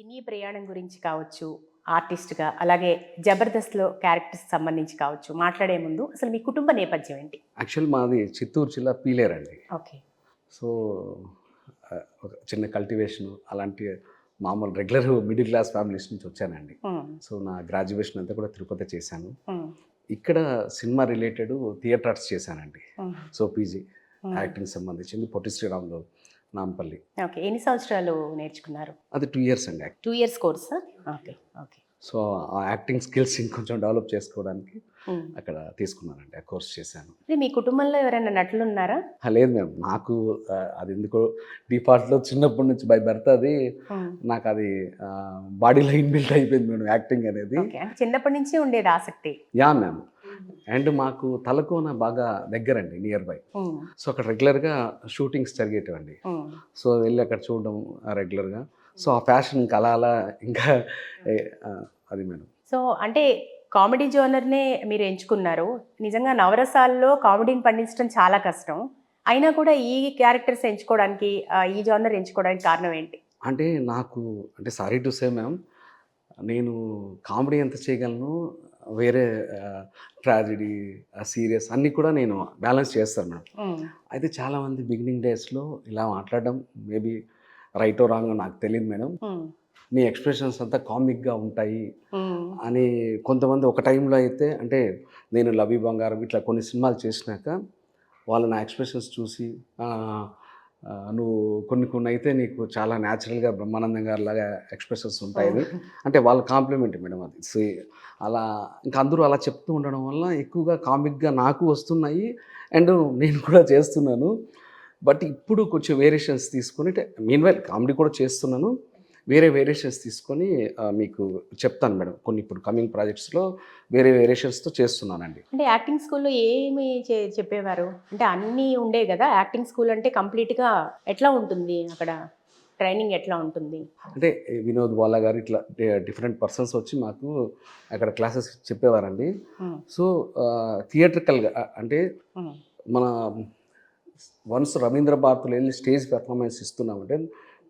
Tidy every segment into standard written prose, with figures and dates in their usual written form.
సినీ ప్రయాణం గురించి కావచ్చు, ఆర్టిస్ట్‌గా అలాగే 'జబర్దస్త్‌లో' క్యారెక్టర్స్ సంబంధించి కావచ్చు, మాట్లాడే ముందు అసలు మీ కుటుంబ నేపథ్యం ఏంటి? యాక్చువల్ మాది చిత్తూరు జిల్లా పీలేరండి. ఓకే. సో, ఒక చిన్న కల్టివేషను అలాంటి మామూలు రెగ్యులర్ మిడిల్ క్లాస్ ఫ్యామిలీస్ నుంచి వచ్చానండి. హ్మ్. సో, నా గ్రాడ్యుయేషన్ అంతా కూడా తిరుపతి చేశాను. హ్మ్. ఇక్కడ సినిమా రిలేటెడ్ థియేటర్ ఆర్ట్స్ చేశానండి. హ్మ్. సో, పీజీ హ్మ్. యాక్టింగ్ సంబంధించింది పొట్టి శ్రీరాములు నాంపల్లి. ఓకే. ఎన్ని సంవత్సరాలు నేర్చుకున్నారు? అది 2 ఇయర్స్ అండి. 2 ఇయర్స్ కోర్సా? ఓకే. ఓకే. సో, ఆ యాక్టింగ్ స్కిల్స్ ఇంకొంచెం డెవలప్ చేసుకోవడానికి హ్మ్. అక్కడ తీసుకున్నానండి. ఆ కోర్స్ చేశాను. అంటే మీ కుటుంబంలో ఎవరైనా నటులున్నారా? లేదు మేడం. నాకు అది ఎందుకో డిఫాల్ట్‌లో చిన్నప్పటి నుంచి బై బర్త్ అది హ్మ్. నాకది బాడీలో ఇన్‌బిల్ట్ అయిపోయింది మేడం యాక్టింగ్ అనేది. ఓకే. అంటే చిన్నప్పటి నుంచే ఉండేది ఆసక్తి. యాహ్! మ్యామ్. అండ్ మాకు తలకోన బాగా దగ్గరండి నియర్ బై. హ్మ్. సో, అక్కడ రెగ్యులర్‌గా షూటింగ్స్ జరిగేటివండి. హ్మ్. సో, వెళ్ళి అక్కడ చూడడం రెగ్యులర్‌గా. సో, ఆ ప్యాషన్ ఇంకా అలా అలా ఇంకా ఎ అది మేడం. సో, అంటే కామెడీ జోనర్‌నే మీరు ఎంచుకున్నారు. నిజంగా నవరసాల్లో కామెడీని పండించడం చాలా కష్టం. అయినా కూడా ఈ క్యారెక్టర్స్ ఎంచుకోవడానికి ఈ జోనర్ ఎంచుకోవడానికి కారణం ఏంటి? అంటే నాకు అంటే సారీ టు సే మ్యామ్, నేను కామెడీ ఎంత చేయగలను, వేరే ట్రాజెడీ, సీరియస్ అన్నీ కూడా నేను బ్యాలెన్స్ చేస్తాను మేడం. హ్మ్. అయితే చాలామంది బిగినింగ్ డేస్‌లో ఇలా మాట్లాడడం మేబీ రైటో రాంగో నాకు తెలీదు మేడం. హ్మ్. నీ ఎక్స్‌ప్రెషన్స్ అంతా కామిక్‌గా ఉంటాయి హ్మ్. అని కొంతమంది ఒక టైంలో అయితే అంటే నేను 'లవ్ యూ బంగారం' ఇట్లా కొన్ని సినిమాలు చేసినాక వాళ్ళు నా ఎక్స్‌ప్రెషన్స్ చూసి నువ్వు కొన్ని కొన్ని అయితే నీకు చాలా న్యాచురల్‌గా బ్రహ్మానందం గారిలాగా ఎక్స్‌ప్రెషన్స్ ఉంటాయని అంటే వాళ్ళ కాంప్లిమెంట్ మేడం అది. అలా ఇంకా అందరూ అలా చెప్తూ ఉండడం వల్ల ఎక్కువగా కామిక్‌గా నాకు వస్తున్నాయి. అండ్ నేను కూడా చేస్తున్నాను. బట్ ఇప్పుడు కొంచెం వేరియేషన్స్ తీసుకొని అంటే మీన్‌వైల్ కామెడీ కూడా చేస్తున్నాను. వేరే వేరియేషన్స్ తీసుకొని మీకు చెప్తాను మేడం. కొన్ని ఇప్పుడు కమింగ్ ప్రాజెక్ట్స్‌లో వేరే వేరియేషన్స్‌తో చేస్తున్నానండి. అంటే యాక్టింగ్ స్కూల్‌లో ఏమి చెప్పేవారు? అంటే అన్నీ ఉండేవి గదా! యాక్టింగ్ స్కూల్ అంటే కంప్లీట్‌గా ఎట్లా ఉంటుంది అక్కడ? ట్రైనింగ్ ఎట్లా ఉంటుంది? అంటే వినోద్ వాలా గారు ఇట్లా డిఫరెంట్ పర్సన్స్ వచ్చి మాకు అక్కడ క్లాసెస్ చెప్పేవారండి. హ్మ్. సో, థియేట్రికల్‌గా అంటే హ్మ్. మన వన్స్ రవీంద్ర భారతిలో ఎళ్లి స్టేజ్ పెర్ఫార్మన్స్ ఇస్తున్నామంటే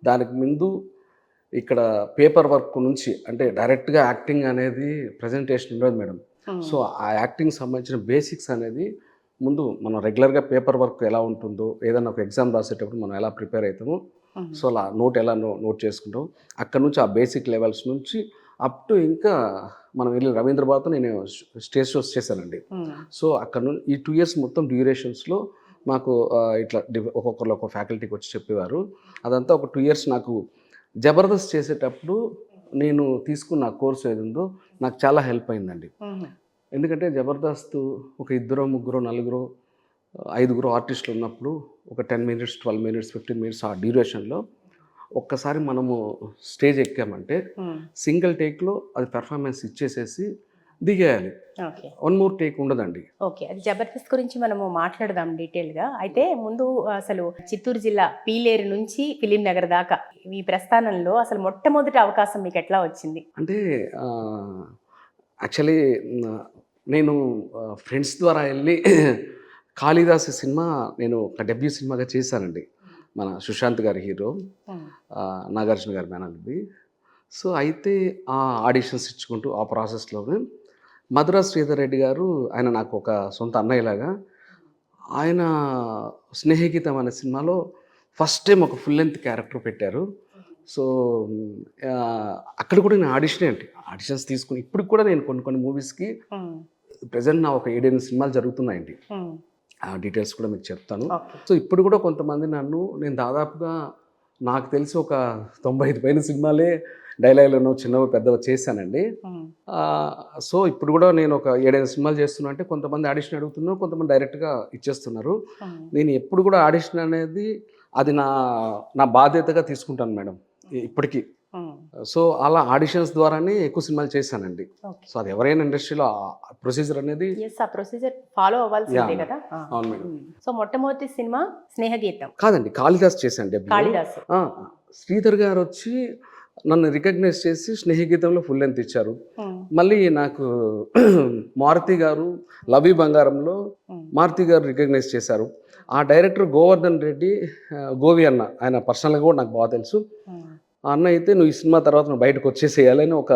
దానికి ముందు ఇక్కడ పేపర్ వర్క్ నుంచి అంటే డైరెక్ట్‌గా యాక్టింగ్ అనేది ప్రెజెంటేషన్ ఉండదు మేడం. హ్మ్. సో, ఆ యాక్టింగ్‌కి సంబంధించిన బేసిక్స్ అనేది ముందు మనం రెగ్యులర్‌గా పేపర్ వర్క్ ఎలా ఉంటుందో, ఏదన్నా ఒక ఎగ్జామ్ రాసేటప్పుడు మనం ఎలా ప్రిపేర్ అయితామో, హ్మ్. సో, అలా నోట్ ఎలా నోట్ చేసుకుంటాం. అక్కడి నుంచి ఆ బేసిక్ లెవెల్స్ నుంచి అప్ టు ఇంకా మనం వెళ్ళి రవీంద్ర భారతిలో నేను స్టేజ్ షోస్ చేశానండి. హ్మ్. సో, అక్కడ ఈ 2 ఇయర్స్ మొత్తం డ్యూరేషన్స్‌లో మాకు ఇట్లా ఒక్కొక్కళ్ళు ఒక్కో ఫ్యాకల్టీకి వచ్చి చెప్పేవారు. అదంతా ఒక 2 ఇయర్స్ నాకు జబర్దస్త్ చేసేటప్పుడు నేను తీసుకున్న కోర్స్ ఏదుందో నాకు చాలా హెల్ప్ అయిందండి. హుహు. ఎందుకంటే జబర్దస్త్ ఒక ఇద్దరో, ముగ్గురో, నలుగురో, ఐదుగురో ఆర్టిస్టులు ఉన్నప్పుడు ఒక 10 మినిట్స్, 12 మినిట్స్, 15 మినిట్స్ ఆ డ్యూరేషన్‌లో ఒక్కసారి మనము స్టేజ్ ఎక్కామంటే హ్మ్. సింగిల్ టేక్‌లో అది పెర్ఫార్మన్స్ ఇచ్చేసేసి దిగేయాలి. ఓకే. వన్ మోర్ టేక్ ఉండదండి. ఓకే. అది జబర్దస్త్ గురించి మనము మాట్లాడదాం డీటెయిల్‌గా. అయితే ముందు అసలు చిత్తూరు జిల్లా పీలేరు నుంచి ఫిలిం నగర్ దాకా మీ ప్రస్థానంలో అసలు మొట్టమొదటి అవకాశం మీకెట్లా వచ్చింది? అంటే యాక్చువల్లీ న నేను ఫ్రెండ్స్ ద్వారా ఎళ్లి 'కాళిదాసు' సినిమా నేను ఒక డెబ్యూ సినిమాగా చేశానండి. మన సుశాంత్ గారి హీరో, హ్మ్. నాగార్జున గారి మేనల్లుడి. సో, అయితే ఆ ఆడిషన్స్ ఇచ్చుకుంటూ ఆ ప్రాసెస్‌లోనే మధుర శ్రీధర్ రెడ్డి గారు ఆయన నాకు ఒక సొంత అన్నయ్యలాగా. ఆయన 'స్నేహగీతం' అనే సినిమాలో ఫస్ట్ టైమ్ ఒక ఫుల్ లెంగ్త్ క్యారెక్టర్ పెట్టారు. సో, అక్కడ కూడా నేను ఆడిషనే అండి. ఆడిషన్స్ తీసుకొని ఇప్పటికి కూడా నేను కొన్ని కొన్ని మూవీస్‌కి హ్మ్. ప్రెజెంట్ నా ఒక 7, 8 సినిమాలు జరుగుతున్నాయండి. హ్మ్. ఆ డీటెయిల్స్ కూడా మీకు చెప్తాను. ఓకే. సో, ఇప్పుడు కూడా కొంతమంది నేను దాదాపుగా నాకు తెలిసి ఒక 95 పైన సినిమాలే డైలాగ్‌లను చిన్నవి, పెద్దవి చేశానండి. హ్మ్. ఆహ్, సో, ఇప్పుడు కూడా నేను ఒక 7, 8 సినిమాలు చేస్తున్నా అంటే కొంతమంది ఆడిషన్ అడుగుతున్నారు. కొంతమంది డైరెక్ట్‌గా ఇచ్చేస్తున్నారు. హ్మ్. నేను ఎప్పుడు కూడా ఆడిషన్ అనేది అది నా బాధ్యతగా తీసుకుంటాను మేడం. ఇప్పటికి. హ్మ్. సో, అలా ఆడిషన్స్ ద్వారానే ఎక్కువ సినిమాలు చేశానండి. ఓకే. సో, అది ఎవరైనా ఇండస్ట్రీలో ప్రొసీజర్ అనేది యెస్. ఆ ప్రొసీజర్ ఫాలో అవ్వాల్సిందే యాహ్! గదా! ఆ! అవును మేడం. హ్మ్. సో, మొట్టమొదటి సినిమా 'స్నేహగీతం'. కాదండి. 'కాళిదాస్' చేశాను డెబ్యూ. 'కాళిదాసు'. ఆ! శ్రీధర్ గారొచ్చి నన్ను రికగ్నైజ్ చేసి 'స్నేహగీతంలో' ఫుల్ లెంగ్త్ ఇచ్చారు. హ్మ్. మళ్ళీ నాకు మారుతి గారు 'లవ్ యూ బంగారంలో' హ్మ్. మారుతి గారు రికగ్నైజ్ చేశారు. ఆ డైరెక్టర్ గోవర్ధన్ రెడ్డి, గోవి అన్న ఆయన పర్సనల్‌గా కూడా నాకు బాగా తెలుసు. హ్మ్. ఆ అన్న అయితే నువ్వు ఈ సినిమా తర్వాత నువ్వు బయటకు వచ్చేసేయాలని ఒక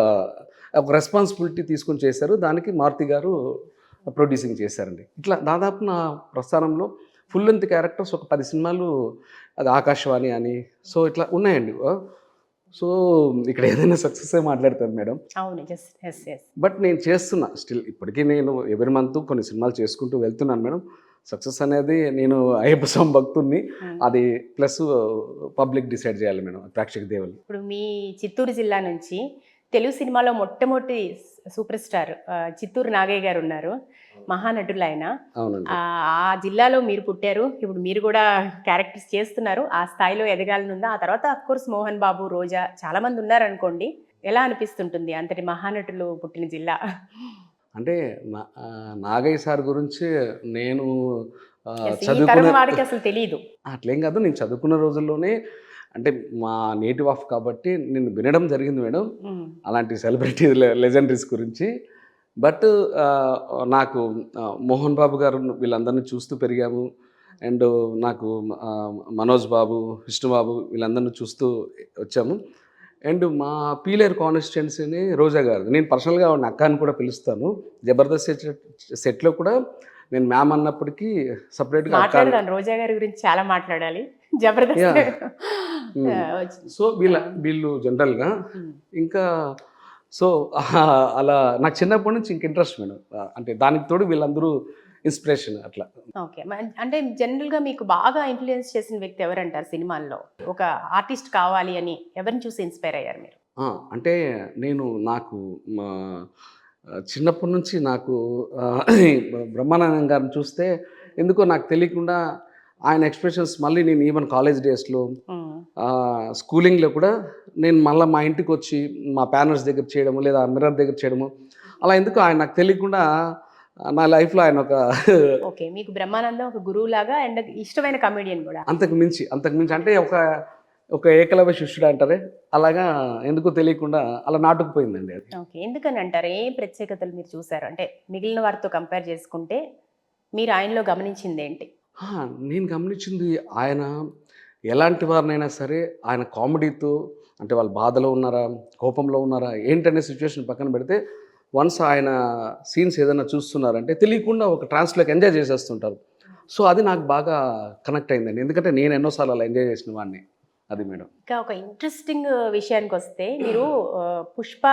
ఒక రెస్పాన్సిబిలిటీ తీసుకొని చేశారు. దానికి మారుతి గారు ప్రొడ్యూసింగ్ చేశారండి. ఇట్లా దాదాపు నా ప్రస్థానంలో ఫుల్ లెంత్ క్యారెక్టర్స్ ఒక 10 సినిమాలు, అది ఆకాశవాణి అని, సో ఇట్లా ఉన్నాయండి. సో ఇక్కడ ఏదైనా సక్సెస్సే మాట్లాడతాను మేడం. అవును. Just yes yes. బట్ నేను చేస్తున్నా స్టిల్ ఇప్పటికీ నేను ఎవ్రీ మంత్ కొన్ని సినిమాలు చేసుకుంటూ వెళ్తున్నాను మేడం. సక్సెస్ అనేది నేను అయ్యప్ప స్వామి భక్తుడిని, అది ప్లస్ పబ్లిక్ డిసైడ్ చేయాలి మేడం, ప్రేక్షక దేవులు. ఇప్పుడు మీ చిత్తూరు జిల్లా నుంచి తెలుగు సినిమాలో మొట్టమొదటి సూపర్ స్టార్ చిత్తూరు నాగయ్య గారు ఉన్నారు, మహానటులు ఆయన. అవునండి. ఆ జిల్లాలో మీరు పుట్టారు, ఇప్పుడు మీరు కూడా క్యారెక్టర్స్ చేస్తున్నారు, ఆ స్థాయిలో ఎదగాలని ఉందా? ఆ తర్వాత అఫ్ కోర్స్ మోహన్ బాబు, రోజా చాలా మంది ఉన్నారనుకోండి, ఎలా అనిపిస్తుంటుంది అంతటి మహానటులు పుట్టిన జిల్లా? అంటే నాగయ్య సార్ గురించి నేను Yes, ఈ చదువుకునే తరం వారికి అసలు తెలియదు. అట్లేం కాదు, నేను చదువుకున్న రోజుల్లోనే అంటే మా నేటివ్ ఆఫ్ కాబట్టి నేను వినడం జరిగింది మేడం అలాంటి సెలబ్రిటీ లెజెండరీస్ గురించి. బట్ నాకు మోహన్ బాబు గారు వీళ్ళందరినీ చూస్తూ పెరిగాము. అండ్ నాకు మనోజ్ బాబు, విష్ణు బాబు వీళ్ళందరినీ చూస్తూ వచ్చాము. అండ్ మా పీలేరు కాన్స్టిట్యున్సీని రోజా గారు, నేను పర్సనల్గా ఆవిడ అక్క అని కూడా పిలుస్తాను. జబర్దస్త్ సెట్లో కూడా నేను మ్యామ్ అన్నప్పటికీ సపరేట్గా అక్క. మాట్లాడదాం, రోజా గారి గురించి చాలా మాట్లాడాలి. జబర్దస్త్. సో వీళ్ళు జనరల్గా ఇంకా సో అలా నాకు చిన్నప్పటి నుంచి ఇంక ఇంట్రెస్ట్ మేడం. అంటే దానికి తోడు వీళ్ళందరూ ఇన్స్పిరేషన్ అట్లా. ఓకే. అంటే జనరల్గా మీకు బాగా ఇన్ఫ్లుయెన్స్ చేసిన వ్యక్తి ఎవరంటారు సినిమాల్లో? ఒక ఆర్టిస్ట్ కావాలి అని ఎవరిని చూసి ఇన్స్పైర్ అయ్యారు మీరు? అంటే నాకు చిన్నప్పటి నుంచి నాకు బ్రహ్మానందం గారిని చూస్తే ఎందుకో నాకు తెలియకుండా ఆయన ఎక్స్ప్రెషన్స్ మళ్ళీ నేను ఈవెన్ కాలేజ్ డేస్లో స్కూలింగ్లో కూడా నేను మళ్ళీ మా ఇంటికి వచ్చి మా ప్యానర్స్ దగ్గర చేయడము లేదా మిర్రర్ దగ్గర చేయడము, అలా ఎందుకు ఆయన నాకు తెలియకుండా నా లైఫ్లో ఆయన ఒక ఓకే, మీకు బ్రహ్మానందం ఒక గురువు లాగా అండ్ ఇష్టమైన కమెడియన్ కూడా. అంతకు మించి అంటే ఒక ఏకలవ్య శిష్యుడు అంటారే, అలాగా ఎందుకో తెలియకుండా అలా నాటుకుపోయిందండి అది. ఓకే, ఎందుకని అంటారు? ఏ ప్రత్యేకతలు మీరు చూసారు అంటే మిగిలిన వారితో కంపేర్ చేసుకుంటే మీరు ఆయనలో గమనించింది ఏంటి? నేను గమనించింది ఆయన ఎలాంటి వారినైనా సరే ఆయన కామెడీతో, అంటే వాళ్ళు బాధలో ఉన్నారా, కోపంలో ఉన్నారా ఏంటనే సిచ్యువేషన్ పక్కన పెడితే వన్స్ ఆయన సీన్స్ ఏదైనా చూస్తున్నారంటే తెలియకుండా ఒక ట్రాన్స్లోకి ఎంజాయ్ చేసేస్తుంటారు. సో అది నాకు బాగా కనెక్ట్ అయిందండి, ఎందుకంటే నేను ఎన్నోసార్లు అలా ఎంజాయ్ చేసిన వాడిని. అది మేడం. ఇంకా ఒక ఇంట్రెస్టింగ్ విషయానికి వస్తే మీరు పుష్ప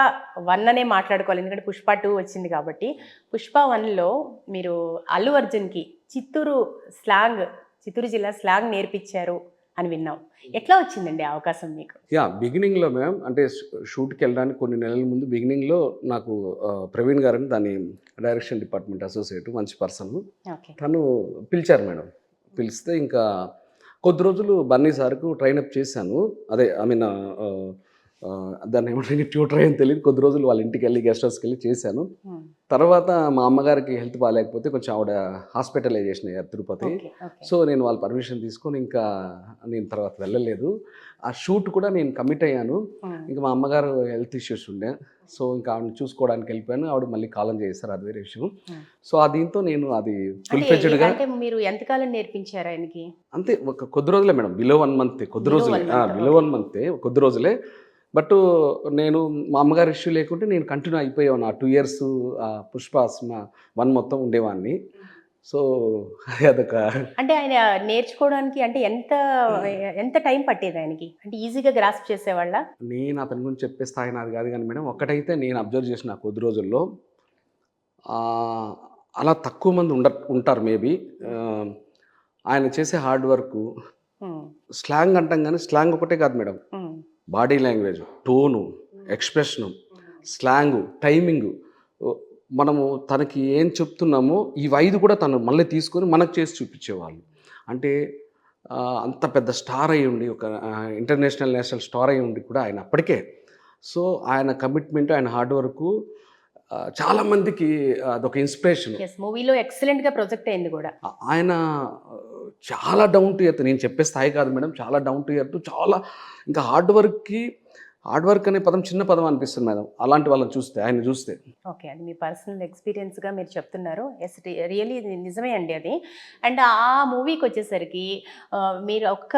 1 అనే మాట్లాడుకోవాలి, ఎందుకంటే పుష్ప 2 వచ్చింది కాబట్టి. పుష్ప 1లో మీరు అల్లు అర్జున్కి చిత్తూరు జిల్లా స్లాంగ్ నేర్పించారు అని విన్నాం. ఎట్లా వచ్చిందండి ఆ అవకాశం మీకు? బిగినింగ్లో మ్యామ్, అంటే షూట్కి వెళ్ళడానికి కొన్ని నెలల ముందు బిగినింగ్లో నాకు ప్రవీణ్ గారని దాని డైరెక్షన్ డిపార్ట్మెంట్ అసోసియేట్, మంచి పర్సన్, తను పిలిచారు మేడం. పిలిస్తే ఇంకా కొద్ది రోజులు బన్నీ సార్కు ట్రైనప్ చేశాను. అదే దాన్ని ఏమంటే ట్యూటర్ అని తెలియదు. కొద్ది రోజులు వాళ్ళ ఇంటికి వెళ్ళి గెస్ట్ హౌస్కి వెళ్ళి చేశాను. తర్వాత మా అమ్మగారికి హెల్త్ బాగాలేకపోతే కొంచెం ఆవిడ హాస్పిటలైజేషన్ అయ్యారు తిరుపతి. సో నేను వాళ్ళ పర్మిషన్ తీసుకొని ఇంకా నేను తర్వాత వెళ్ళలేదు. ఆ షూట్ కూడా నేను కమిట్ అయ్యాను. ఇంకా మా అమ్మగారు హెల్త్ ఇష్యూస్ ఉండే, సో ఇంకా ఆవిడని చూసుకోవడానికి వెళ్ళిపోయాను. ఆవిడ మళ్ళీ కాలం చేశారు, అది వేరే విషయం. సో దీంతో నేను అది ఫుల్ ఫ్లెడ్జ్డ్గా. అంటే మీరు ఎంతకాలం నేర్పించారు ఆయనకి? అంతే ఒక కొద్ది రోజులే మేడం, బిలో 1 మంత్, కొద్ది రోజులే, బిలో 1 మంత్, కొద్ది రోజులే. బట్ నేను మా అమ్మగారు ఇష్యూ లేకుంటే నేను కంటిన్యూ అయిపోయాను. ఆ 2 years పుష్ప 1 మొత్తం ఉండేవాడిని. సో అదొక, అంటే ఆయన నేర్చుకోవడానికి అంటే ఎంత టైం పట్టేది ఆయనకి? అంటే ఈజీగా గ్రాస్ప్ చేసేవాళ్ళ? నేను అతని గురించి చెప్పే స్థాయి నాది కాదు కానీ మేడం, ఒక్కటైతే నేను అబ్జర్వ్ చేసిన కొద్ది రోజుల్లో అలా తక్కువ మంది ఉంటారు మేబీ. ఆయన చేసే హార్డ్ వర్క్, స్లాంగ్ అంటాం కానీ స్లాంగ్ ఒకటే కాదు madam, body language, tone, expression, slang, timing, మనము తనకి ఏం చెప్తున్నామో ఈ 5 కూడా తను మళ్ళీ తీసుకొని మనకు చేసి చూపించేవాళ్ళు. అంటే అంత పెద్ద స్టార్ అయ్యి ఉండి, ఒక ఇంటర్నేషనల్ నేషనల్ స్టార్ అయ్యి ఉండి కూడా ఆయన అప్పటికే, సో ఆయన కమిట్మెంట్, ఆయన హార్డ్ వర్క్ చాలామందికి అదొక ఇన్స్పిరేషన్. మూవీలో ఎక్సలెంట్గా ప్రొజెక్ట్ అయింది కూడా. ఆయన చాలా డౌన్ టు ఎర్త్, నేను చెప్పే స్థాయి కాదు మేడం, చాలా డౌన్ టు ఎర్త్, చాలా ఇంకా హార్డ్ వర్క్కి హార్డ్ వర్క్ అనే పదం చిన్న పదం అనిపిస్తుంది మేడం అలాంటి వాళ్ళని చూస్తే, ఆయన చూస్తే. ఓకే. అది మీ పర్సనల్ ఎక్స్‌పీరియన్స్‌గా మీరు చెప్తున్నారు. యెస్, రియల్లీ ఇది నిజమే అండి అది. అండ్ ఆ మూవీకొచ్చేసరికి మీరు ఒక్క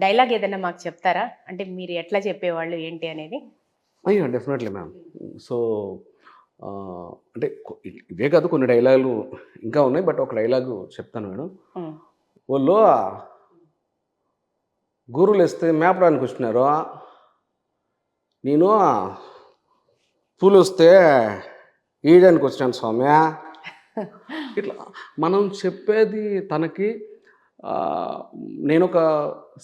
డైలాగ్ ఏదైనా మాకు చెప్తారా? అంటే మీరు ఎట్లా చెప్పేవాళ్ళు ఏంటి అనేది? అయ్యో! Definitely ma'am. సో, అంటే ఇవే కాదు కొన్ని డైలాగులు ఇంకా ఉన్నాయి. బట్ ఒక డైలాగు చెప్తాను మేడం. హ్మ్. "వోళ్ళు గొర్రెలేస్తే మేపడానికి వచ్చినారు. నేను పూలొస్తే ఈయడానికి వచ్చినాను స్వామి." ఇట్లా మనం చెప్పేది తనకి నేనొక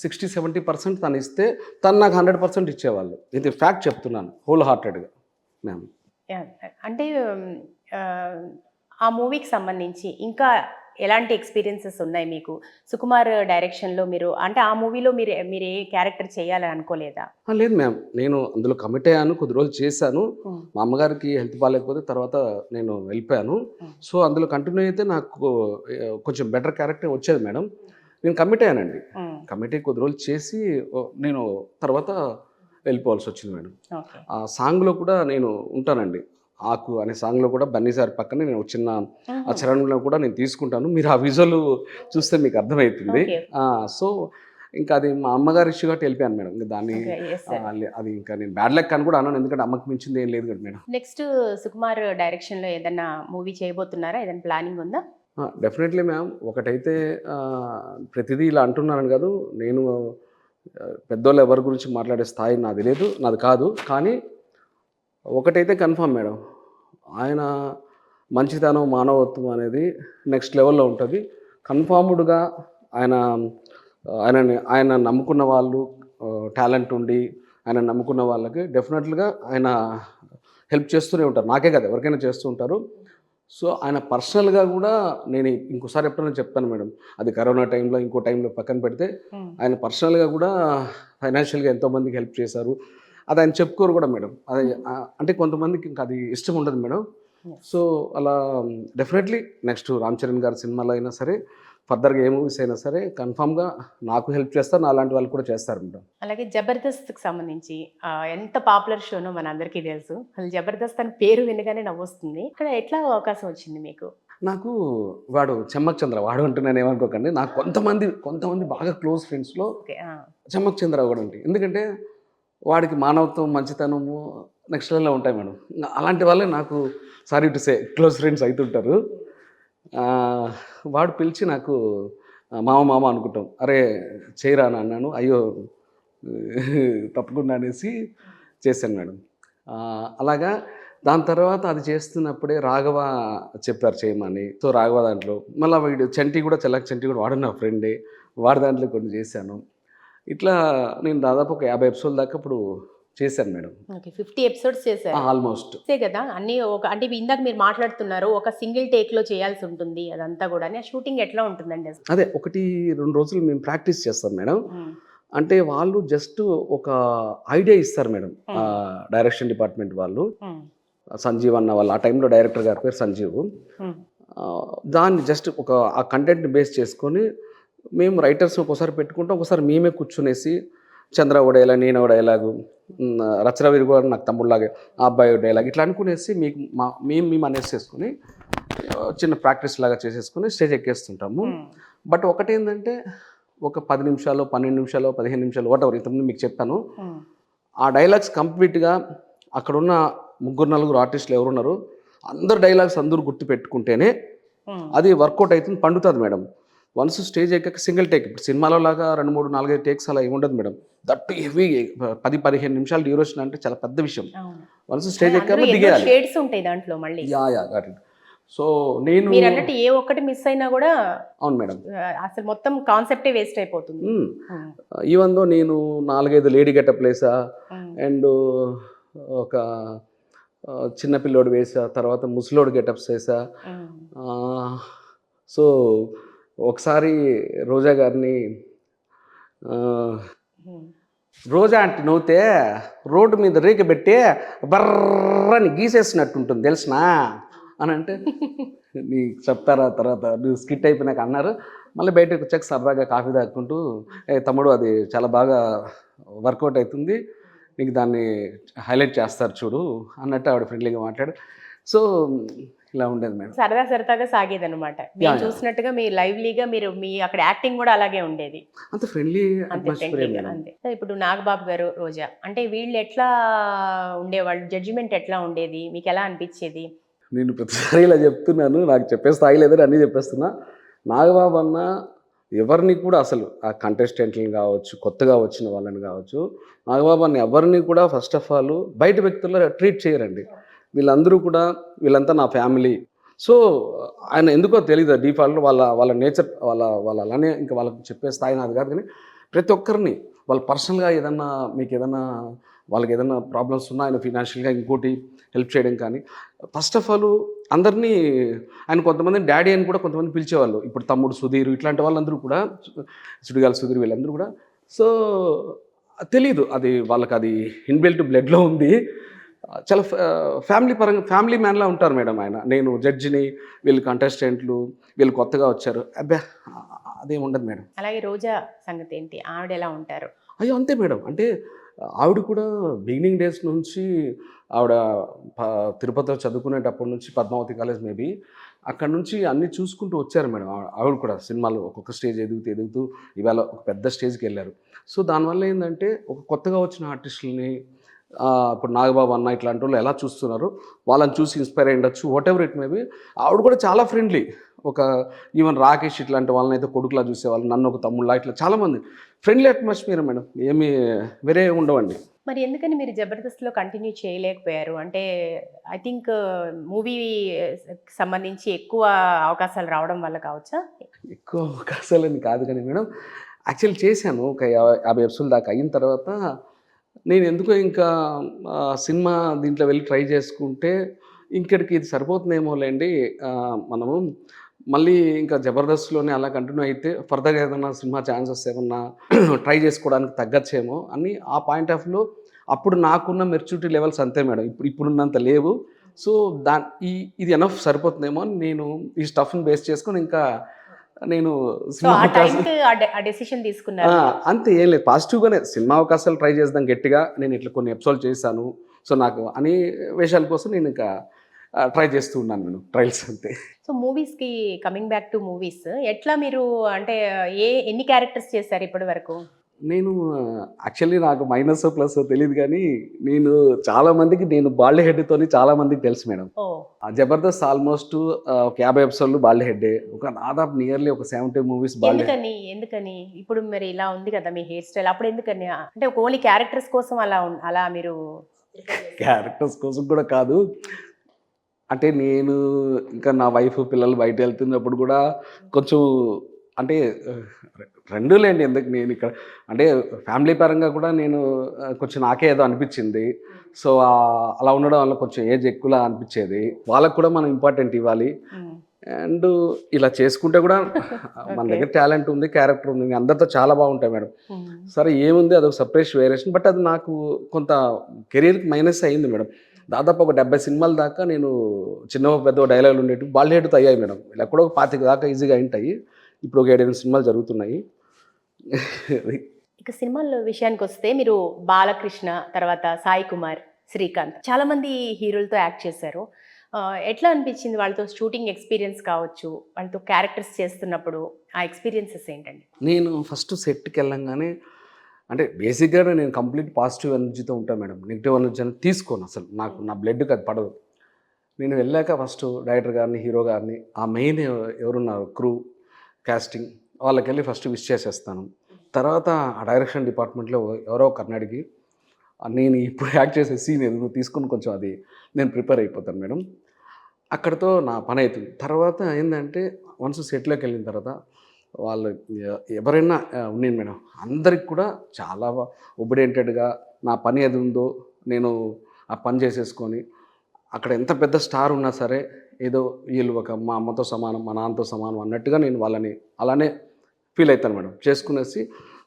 60-70% తనిస్తే తను నాకు 100% ఇచ్చేవాళ్ళు. ఇది ఫ్యాక్ట్ చెప్తున్నాను హోల్ హార్టెడ్‌గా మ్యామ్. యాహ్! అంటే ఆహ్, ఆ మూవీకి సంబంధించి ఇంకా ఎలాంటి ఎక్స్‌పీరియన్సెస్ ఉన్నాయి మీకు? సుకుమార్ డైరెక్షన్‌లో మీరు అంటే ఆ మూవీలో మీరు ఏ క్యారెక్టర్ చేయాలని అనుకోలేదా? లేదు మ్యామ్. నేను అందులో కమిట్ అయ్యాను. కొద్ది రోజులు చేశాను. హ్మ్. మా అమ్మగారికి హెల్త్ బాలేకపోతే తర్వాత నేను వెళ్ళిపోయాను. హ్మ్. సో, అందులో కంటిన్యూ అయితే నాకు కొంచెం బెటర్ క్యారెక్టర్ వచ్చేది మేడం. నేను కమిట్ అయ్యానండి. హ్మ్. కమిట్ అయ్యి కొద్ది రోజులు చేసి నేను తర్వాత వెళ్ళిపోవాల్సొచ్చింది మేడం. ఓకే. ఆ సాంగ్‌లో కూడా నేను ఉంటానండి. 'ఆకు' అనే సాంగ్‌లో కూడా బన్నీ సార్ పక్కనే నేను ఒక చిన్న ఆ హుహు. చరణంలో కూడా నేను తీసుకుంటాను. మీరు ఆ విజువల్ చూస్తే మీకు అర్థమైతుంది. ఓకే. ఆ! సో, ఇంకా అది మా అమ్మగారి ఇష్యూ కాబట్టి వెళ్ళిపోయాను మేడం. ఇంక దాన్ని ఓకే. Yes sir. అది ఇంకా నేను బ్యాడ్ లక్ అని కూడా అనను. ఎందుకంటే అమ్మకి మించింది ఏం లేదు కదా మేడం. నెక్స్ట్ సుకుమార్ డైరెక్షన్‌లో ఏదన్నా మూవీ చేయబోతున్నారా? ఏదైనా ప్లానింగ్ ఉందా? Definitely ma'am. ఒకటైతే ప్రతిదీ ఇలా అంటున్నానని కాదు. నేను పెద్దోళ్ళు ఎవరి గురించి మాట్లాడే స్థాయి నాది లేదు. నాది కాదు. కానీ ఒకటైతే కన్ఫర్మ్ మేడం. ఆయన మంచితనం, మానవత్వం అనేది నెక్స్ట్ లెవెల్‌లో ఉంటది. కన్ఫర్మ్డ్‌గా ఆయన ఆయన నమ్ముకున్న వాళ్ళు టాలెంట్ ఉండి, ఆయన నమ్ముకున్న వాళ్ళకి డెఫినెట్‌గా ఆయన హెల్ప్ చేస్తూనే ఉంటారు. నాకే కాదు ఎవరికైనా చేస్తూ ఉంటారు. సో, ఆయన పర్సనల్‌గా గూడా నేను ఇంకోసారి ఎప్పుడైనా చెప్తాను మేడం. అది కరోనా టైంలో, ఇంకో టైంలో పక్కన పెడితే, హ్మ్. ఆయన పర్సనల్‌గా గూడా ఫైనాన్షియల్‌గా ఎంతోమందికి హెల్ప్ చేశారు. అది ఆయన చెప్పుకోరు గూడా మేడం. అది అంటే కొంతమందికి ఇంకా అది ఇష్టం ఉండదు మేడం. యెస్. సో, అలా డెఫినెట్‌లీ నెక్స్ట్ 'రామ్ చరణ్' గారి సినిమాలో అయినా సరే, ఫర్దర్‌గా ఏ మూవీస్ అయినా సరే కన్ఫర్మ్‌గా నాకు హెల్ప్ చేస్తారు. నాలాంటి వాళ్ళు కూడా చేస్తారు మేడం. అలాగే 'జబర్దస్త్'కి సంబంధించి ఎంత పాపులర్ షోనో మనందరికీ తెలుసు. అసలు 'జబర్దస్త్' అని పేరు వినగానే నవ్వొస్తుంది. ఇక్కడ ఎట్లా అవకాశం వచ్చింది మీకు? నాకు వాడు 'చెమ్మక్ చంద్ర' వాడు అంటున్నాను ఏమనుకోకండి. నాకు కొంతమంది బాగా క్లోజ్ ఫ్రెండ్స్‌లో ఓకే. ఆ! 'చెమ్మక్ చంద్ర' ఒకడండి. ఎందుకంటే వాడికి మానవత్వం, మంచితనము నెక్స్ట్ లెవెల్‌లో ఉంటాయి మేడం. అలాంటి వాళ్ళే నాకు sorry to say close friends అయితుంటారు. ఆహ్, వాడు పిలిచి నాకు మామ అనుకుంటాం. "అరే! చేయరా" అని అన్నాను. అయ్యో! తప్పకుండా అనేసి చేశాను మేడం. అలాగా దాని తర్వాత అది చేస్తున్నప్పుడే రాఘవ చెప్పారు చేయమని. సో, రాఘవ దాంట్లో మళ్ళా వీడు చంటి కూడా చెల్లకి చంటి కూడా వాడు నా ఫ్రెండే. వాడి దాంట్లో కొన్ని చేశాను. ఇట్లా నేను దాదాపు ఒక 50 ఎపిసోడ్ల దాకా ఇప్పుడు చేశాను మేడం. ఓకే. 50 ఎపిసోడ్స్ చేశారు. ఆల్మోస్ట్. అంతే కదా! అన్నీ అంటే ఇందాక మీరు మాట్లాడుతున్నారు. ఒక సింగిల్ టేక్‌లో చేయాల్సి ఉంటుంది అదంతా గూడాని. ఆ షూటింగ్ ఎట్లా ఉంటుందండి అసలు? అదే 1, 2 రోజులు మేము ప్రాక్టీస్ చేస్తాం మేడం. హ్మ్. అంటే వాళ్ళు జస్ట్ ఒక ఐడియా ఇస్తారు మేడం. హ్మ్. డైరెక్షన్ డిపార్ట్మెంట్ వాళ్ళు. హ్మ్. సంజీవ్ అన్న వాళ్ళు ఆ టైంలో డైరెక్టర్ గారి పేరు సంజీవ్. హ్మ్. దాన్ని జస్ట్ ఆ కంటెంట్‌ని బేస్ చేసుకొని మేము రైటర్స్ ఒక్కోసారి పెట్టుకుంటాం. ఒకసారి మేమే కూర్చునేసి చంద్ర ఓ డైలాగ్, నేను ఓ డైలాగు, రచరవీరు కూడా నాకు తమ్ముడులాగే ఆ అబ్బాయి ఓ డైలాగ్ ఇట్లా అనుకునేసి మీకు మేము అనేసేసుకొని చిన్న ప్రాక్టీస్ లాగా చేసేసుకొని స్టేజ్ ఎక్కేస్తుంటాము. హ్మ్. బట్ ఒకటేందంటే ఒక 10 నిమిషాలు, 12 నిమిషాలు, 15 నిమిషాలు వాటెవర్ ఇంతకుముందు మీకు చెప్పాను. హ్మ్. ఆ డైలాగ్స్ కంప్లీట్‌గా అక్కడున్న ముగ్గురు, నలుగురు ఆర్టిస్టులు ఎవరున్నారో అందరు డైలాగ్స్ అందరూ గుర్తుపెట్టుకుంటేనే హ్మ్. అది వర్కౌట్ అయితుంది, పండుతుంది మేడం. వన్స్ స్టేజ్ ఎక్కాక సింగిల్ టేక్. ఇప్పుడు సినిమాలో లాగా 2, 3, 4, 5 టేక్స్ అలా ఏముండదు మేడం. దట్ హెవీ 10, 15 నిమిషాలు డ్యూరేషన్ అంటే చాలా పెద్ద విషయం. అవును. వన్స్ స్టేజ్ అందులో ఎక్కామో ఎన్నో దిగేయాలి. షేడ్స్ ఉంటాయి దాంట్లో మళ్ళీ. యాహ్! Got it. సో, నేను మీరన్నట్టు ఏ ఒక్కటి మిస్ అయినా గూడా అవును మేడం. అసలు మొత్తం కాన్సెప్టే వేస్ట్ అయిపోతుంది. హ్మ్. హ్మ్. ఈవెన్ దో నేను 4, 5 లేడీ గెటప్‌లు ఏసా. హ్మ్. అండ్ ఒక చిన్న పిల్లోడు వేసా. తర్వాత ముసలోడు గెటప్స్ ఏసా. హ్మ్. ఆహ్, సో, ఒకసారి రోజా గారిని ఆహ్, హ్మ్. రోజా ఆంటీ నవ్వుతే రోడ్డు మీద రేకు పెట్టి బర్రని గీసేసినట్టుంటుంది తెలుసునా అనంటే, నీకు చెప్తారా తర్వాత నువ్వు స్కిట్ అయిపోయినాక అన్నారు. మళ్ళీ బయటకు వచ్చాక సరదాగా కాఫీ తాగుకుంటూ, ఏ తమ్ముడు అది చాలా బాగా వర్కౌట్ అవుతుంది. నీకు దాన్ని హైలైట్ చేస్తారు చూడు అన్నట్టు ఆవిడ ఫ్రెండ్లీగా మాట్లాడు. సో ఇలా ఉండేది మేడం. సరదా సరదాగా సాగేదనమాట. మేము యా. చూసినట్టుగా మీ లైవ్లీగా మీరు మీ అక్కడ యాక్టింగ్ కూడా అలాగే ఉండేది. అంత ఫ్రెండ్లీ అంతే అట్మాస్ఫియర్ ఫ్రెండ్లీగా మేడం. అంతే. సో ఇప్పుడు నాగబాబు గారు, రోజా అంటే వీళ్ళు ఎట్లా ఉండేవాళ్ళు? జడ్జిమెంట్ ఎట్లా ఉండేది? మీకు ఎలా అనిపించేది? నేను ప్రతిసారి ఇలా చెప్తున్నాను, నాకు చెప్పే స్థాయి లేదని అన్నీ చెప్పేస్తున్నా. నాగబాబు అన్న ఎవరిని కూడా అసలు ఆ కంటెస్టెంట్లను కావచ్చు, కొత్తగా వచ్చిన వాళ్ళని కావచ్చు, నాగబాబు అన్న ఎవరిని కూడా ఫస్ట్ ఆఫ్ ఆల్ బయట వ్యక్తుల్లో ట్రీట్ చేయరండి. వీళ్ళందరూ కూడా వీళ్ళంతా నా ఫ్యామిలీ. సో ఆయన ఎందుకో తెలీదు డిఫాల్ట్ వాళ్ళ వాళ్ళ నేచర్ వాళ్ళ అలానే ఇంకా వాళ్ళకి చెప్పే స్థాయి నాది కాదు. కానీ ప్రతి ఒక్కరిని వాళ్ళు పర్సనల్గా ఏదన్నా మీకు ఏదన్నా వాళ్ళకి ఏదైనా ప్రాబ్లమ్స్ ఉన్నా ఆయన ఫినాన్షియల్గా ఇంకోటి హెల్ప్ చేయడం కానీ ఫస్ట్ ఆఫ్ ఆల్ అందరినీ ఆయన కొంతమంది డాడీ అని కూడా కొంతమంది పిలిచేవాళ్ళు. ఇప్పుడు తమ్ముడు సుధీర్ ఇట్లాంటి వాళ్ళందరూ కూడా సుడిగాలి సుధీర్ వీళ్ళందరూ కూడా. సో తెలీదు అది వాళ్ళకి, అది ఇన్బిల్ట్ బ్లడ్లో ఉంది. చాలా ఫ్యామిలీ పరంగా ఫ్యామిలీ మ్యాన్లా ఉంటారు మేడం ఆయన. నేను జడ్జిని, వీళ్ళు కంటెస్టెంట్లు, వీళ్ళు కొత్తగా వచ్చారు, అబ్బా అదేం ఉండదు మేడం. అలాగే రోజా సంగతి ఏంటి? ఆవిడ ఎలా ఉంటారు? అయ్యో అంతే మేడం. అంటే ఆవిడ కూడా బిగినింగ్ డేస్ నుంచి ఆవిడ తిరుపతిలో చదువుకునేటప్పటి నుంచి పద్మావతి కాలేజ్ మేబీ అక్కడ నుంచి అన్నీ చూసుకుంటూ వచ్చారు మేడం. ఆవిడ కూడా సినిమాలు ఒక్కొక్క స్టేజ్ ఎదుగుతూ ఇవాళ ఒక పెద్ద స్టేజ్కి వెళ్ళారు. సో దానివల్ల ఏంటంటే ఒక కొత్తగా వచ్చిన ఆర్టిస్టులని ఇప్పుడు నాగబాబు అన్న ఇట్లాంటి వాళ్ళు ఎలా చూస్తున్నారు, వాళ్ళని చూసి ఇన్స్పైర్ అయ్యి ఉండొచ్చు, వాట్ ఎవర్ ఇట్ మేబీ. ఆవిడ కూడా చాలా ఫ్రెండ్లీ. ఒక ఈవెన్ రాకేష్ ఇట్లాంటి వాళ్ళని అయితే కొడుకులా చూసేవాళ్ళు, నన్ను ఒక తమ్ముళ్ళ, ఇట్లా చాలామంది ఫ్రెండ్లీ అట్మాస్ఫియర్ మేడం. ఏమీ వేరే ఉండవండి. మరి ఎందుకని మీరు జబర్దస్త్లో కంటిన్యూ చేయలేకపోయారు? అంటే ఐ థింక్ మూవీ సంబంధించి ఎక్కువ అవకాశాలు రావడం వల్ల కావచ్చా? ఎక్కువ అవకాశాలని కాదు కానీ మేడం, యాక్చువల్ చేశాను ఒక 50 ఎపిసోడ్ దాకా. అయిన తర్వాత నేను ఎందుకో ఇంకా సినిమా దీంట్లో వెళ్ళి ట్రై చేసుకుంటే ఇంకడికి ఇది సరిపోతుందేమోలేండి, మనము మళ్ళీ ఇంకా జబర్దస్త్లోనే అలా కంటిన్యూ అయితే ఫర్దర్గా ఏదైనా సినిమా ఛాన్సెస్ ఏమన్నా ట్రై చేసుకోవడానికి తగ్గచ్చేమో అని ఆ పాయింట్ ఆఫ్ వ్యూలో అప్పుడు నాకున్న మెచ్యూరిటీ లెవెల్స్ అంతే మేడం, ఇప్పుడున్నంత లేవు. సో ఇది ఎనఫ్ సరిపోతుందేమో అని నేను ఈ స్టఫ్ని బేస్ చేసుకొని ఇంకా నేను సో ఆ టైంకి ఆ డెసిషన్ తీసుకున్నారు. అంతే, ఏం లేదు, పాజిటివ్గానే సినిమా అవకాశాలు ట్రై చేద్దాం గట్టిగా. నేను ఇట్లా కొన్ని ఎపిసోడ్ చేశాను, సో నాకు అనే విషయాల కోసం నేను ఇంకా ట్రై చేస్తూ ఉన్నాను నేను, ట్రయల్స్ అంతే. సో మూవీస్కి కమింగ్ బ్యాక్ టు మూవీస్, ఎట్లా మీరు అంటే ఎన్ని క్యారెక్టర్స్ చేశారు ఇప్పటి వరకు? నేను యాక్చువల్లీ నాకు మైనస్ ప్లస్ తెలియదు కానీ నేను చాలా మందికి, నేను బాల్డ్ హెడ్తోని చాలా మందికి తెలుసు మేడం. జబర్దస్త్ ఆల్మోస్ట్ ఒక 50 ఎపిసోడ్లు బాల్డ్ హెడ్డే, ఒక దాదాపు నియర్లీ ఒక 70 మూవీస్ బాల్డ్. ఎందుకని ఇప్పుడు మరి ఇలా ఉంది కదా మీ హెయిర్ స్టైల్, అప్పుడు ఎందుకని? అంటే ఓన్లీ క్యారెక్టర్స్ కోసం అలా మీరు? క్యారెక్టర్స్ కోసం కూడా కాదు, అంటే నేను ఇంకా నా వైఫ్ పిల్లలు బయట వెళ్తున్నప్పుడు కూడా కొంచెం అంటే రెండులేండి. ఎందుకు నేను ఇక్కడ అంటే ఫ్యామిలీ పరంగా కూడా నేను కొంచెం నాకే ఏదో అనిపించింది. సో అలా ఉండడం వల్ల కొంచెం ఏజ్ ఎక్కువలా అనిపించేది. వాళ్ళకు కూడా మనం ఇంపార్టెంట్ ఇవ్వాలి. అండ్ ఇలా చేసుకుంటే కూడా మన దగ్గర టాలెంట్ ఉంది, క్యారెక్టర్ ఉంది, అందరితో చాలా బాగుంటాయి మేడం. సరే ఏముంది, అదొక సపరేట్ వేరియేషన్. బట్ అది నాకు కొంత కెరీర్కి మైనస్ అయింది మేడం. దాదాపు ఒక 70 సినిమాల దాకా నేను చిన్న పెద్ద డైలాగులు ఉండేవి బాల్డ్ హెడ్తో అయ్యాయి మేడం. ఇలా కూడా ఒక 25 దాకా ఈజీగా అయింటాయి. ఇప్పుడు ఒక 7-8 సినిమాలు జరుగుతున్నాయి. ఇక సినిమాల విషయానికి వస్తే మీరు బాలకృష్ణ, తర్వాత సాయి కుమార్, శ్రీకాంత్, చాలా మంది హీరోలతో యాక్ట్ చేశారు. ఎట్లా అనిపించింది వాళ్ళతో షూటింగ్ ఎక్స్పీరియన్స్ కావచ్చు, వాళ్ళతో క్యారెక్టర్స్ చేస్తున్నప్పుడు ఆ ఎక్స్పీరియన్సెస్ ఏంటండి? నేను ఫస్ట్ సెట్కి వెళ్ళంగానే అంటే బేసిక్గా నేను కంప్లీట్ పాజిటివ్ ఎనర్జీతో ఉంటాను మేడం. నెగిటివ్ ఎనర్జీ అని తీసుకోను అసలు, నాకు నా బ్లడ్కి అది పడదు. నేను వెళ్ళాక ఫస్ట్ డైరెక్టర్ గారిని, హీరో గారిని, ఆ మెయిన్ ఎవరున్నారు క్రూ, కాస్టింగ్, వాళ్ళకి వెళ్ళి ఫస్ట్ విష్ చేసేస్తాను. తర్వాత ఆ డైరెక్షన్ డిపార్ట్మెంట్లో ఎవరో కర్ణాడికి నేను ఇప్పుడు యాక్ట్ చేసే సీన్ ఎదుగు తీసుకుని కొంచెం అది నేను ప్రిపేర్ అయిపోతాను మేడం. అక్కడితో నా పని అవుతుంది. తర్వాత ఏంటంటే వన్స్ సెట్లోకి వెళ్ళిన తర్వాత వాళ్ళు ఎవరైనా ఉన్నాను మేడం, అందరికి కూడా చాలా ఒబిడియంటెడ్గా నా పని ఏది ఉందో నేను ఆ పని చేసేసుకొని, అక్కడ ఎంత పెద్ద స్టార్ ఉన్నా సరే ఏదో వీళ్ళు ఒక మా అమ్మతో సమానం, మా నాన్నతో సమానం అన్నట్టుగా నేను వాళ్ళని అలానే ఫీల్ అవుతాను మేడం. చేసుకునేసి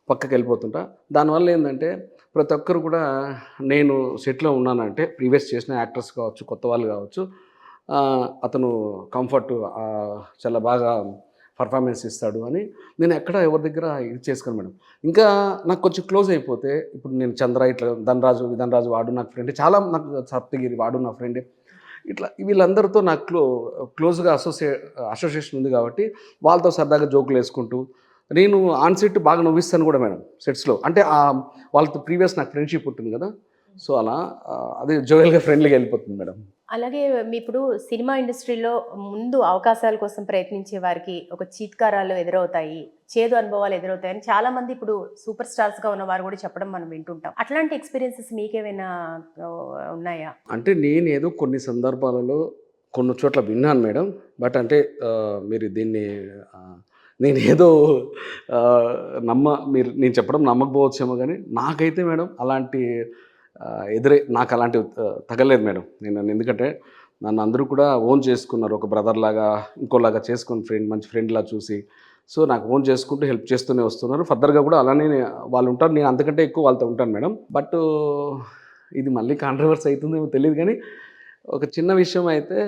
పక్కకి వెళ్ళిపోతుంటా. దానివల్ల ఏంటంటే ప్రతి ఒక్కరు కూడా నేను సెట్లో ఉన్నానంటే ప్రీవియస్ చేసిన యాక్టర్స్ కావచ్చు, కొత్త వాళ్ళు కావచ్చు, అతను కంఫర్ట్ చాలా బాగా పర్ఫార్మెన్స్ ఇస్తాడు అని నేను ఎక్కడ ఎవరి దగ్గర ఇది చేసుకోను మేడం. ఇంకా నాకు కొంచెం క్లోజ్ అయిపోతే ఇప్పుడు నేను చంద్ర ఇట్లా విధన్ రాజు వాడు నాకు ఫ్రెండ్, చాలా నాకు సప్తగిరి వాడు నా ఫ్రెండే, ఇట్లా వీళ్ళందరితో నాకు క్లోజ్గా అసోసియేషన్ ఉంది కాబట్టి వాళ్ళతో సరదాగా జోకులు వేసుకుంటూ నేను ఆన్ సెట్ బాగా నవ్విస్తాను కూడా మేడం సెట్స్లో. అంటే వాళ్ళతో ప్రీవియస్ నాకు ఫ్రెండ్షిప్ ఉంటుంది కదా, సో అలా అదే జోయల్గా ఫ్రెండ్లీగా వెళ్ళిపోతుంది మేడం. అలాగే మీ ఇప్పుడు సినిమా ఇండస్ట్రీలో ముందు అవకాశాల కోసం ప్రయత్నించే వారికి ఒక చీత్కారాలు ఎదురవుతాయి, చేదు అనుభవాలు ఎదురవుతాయని చాలా మంది ఇప్పుడు సూపర్ స్టార్స్గా ఉన్న వారు కూడా చెప్పడం మనం వింటుంటాం. అట్లాంటి ఎక్స్పీరియన్సెస్ మీకేమైనా ఉన్నాయా? అంటే నేను ఏదో కొన్ని సందర్భాలలో కొన్ని చోట్ల విన్నాను మేడం. బట్ అంటే మీరు దీన్ని నేను ఏదో నేను చెప్పడం నమ్మకపోవచ్చేమో, కానీ నాకైతే మేడం అలాంటి నాకు అలాంటి తగలేదు మేడం. ఎందుకంటే నన్ను అందరూ కూడా ఓన్ చేసుకున్నారు, ఒక బ్రదర్ లాగా ఇంకోలాగా చేసుకుని మంచి ఫ్రెండ్లా చూసి. సో నాకు ఓన్ చేసుకుంటూ హెల్ప్ చేస్తూనే వస్తున్నారు. ఫర్దర్గా కూడా అలానే వాళ్ళు ఉంటారు, నేను అంతకంటే ఎక్కువ వాళ్ళతో ఉంటాను మేడం. బట్ ఇది మళ్ళీ కాంట్రవర్సీ అవుతుందేమో తెలియదు, కానీ ఒక చిన్న విషయం అయితే,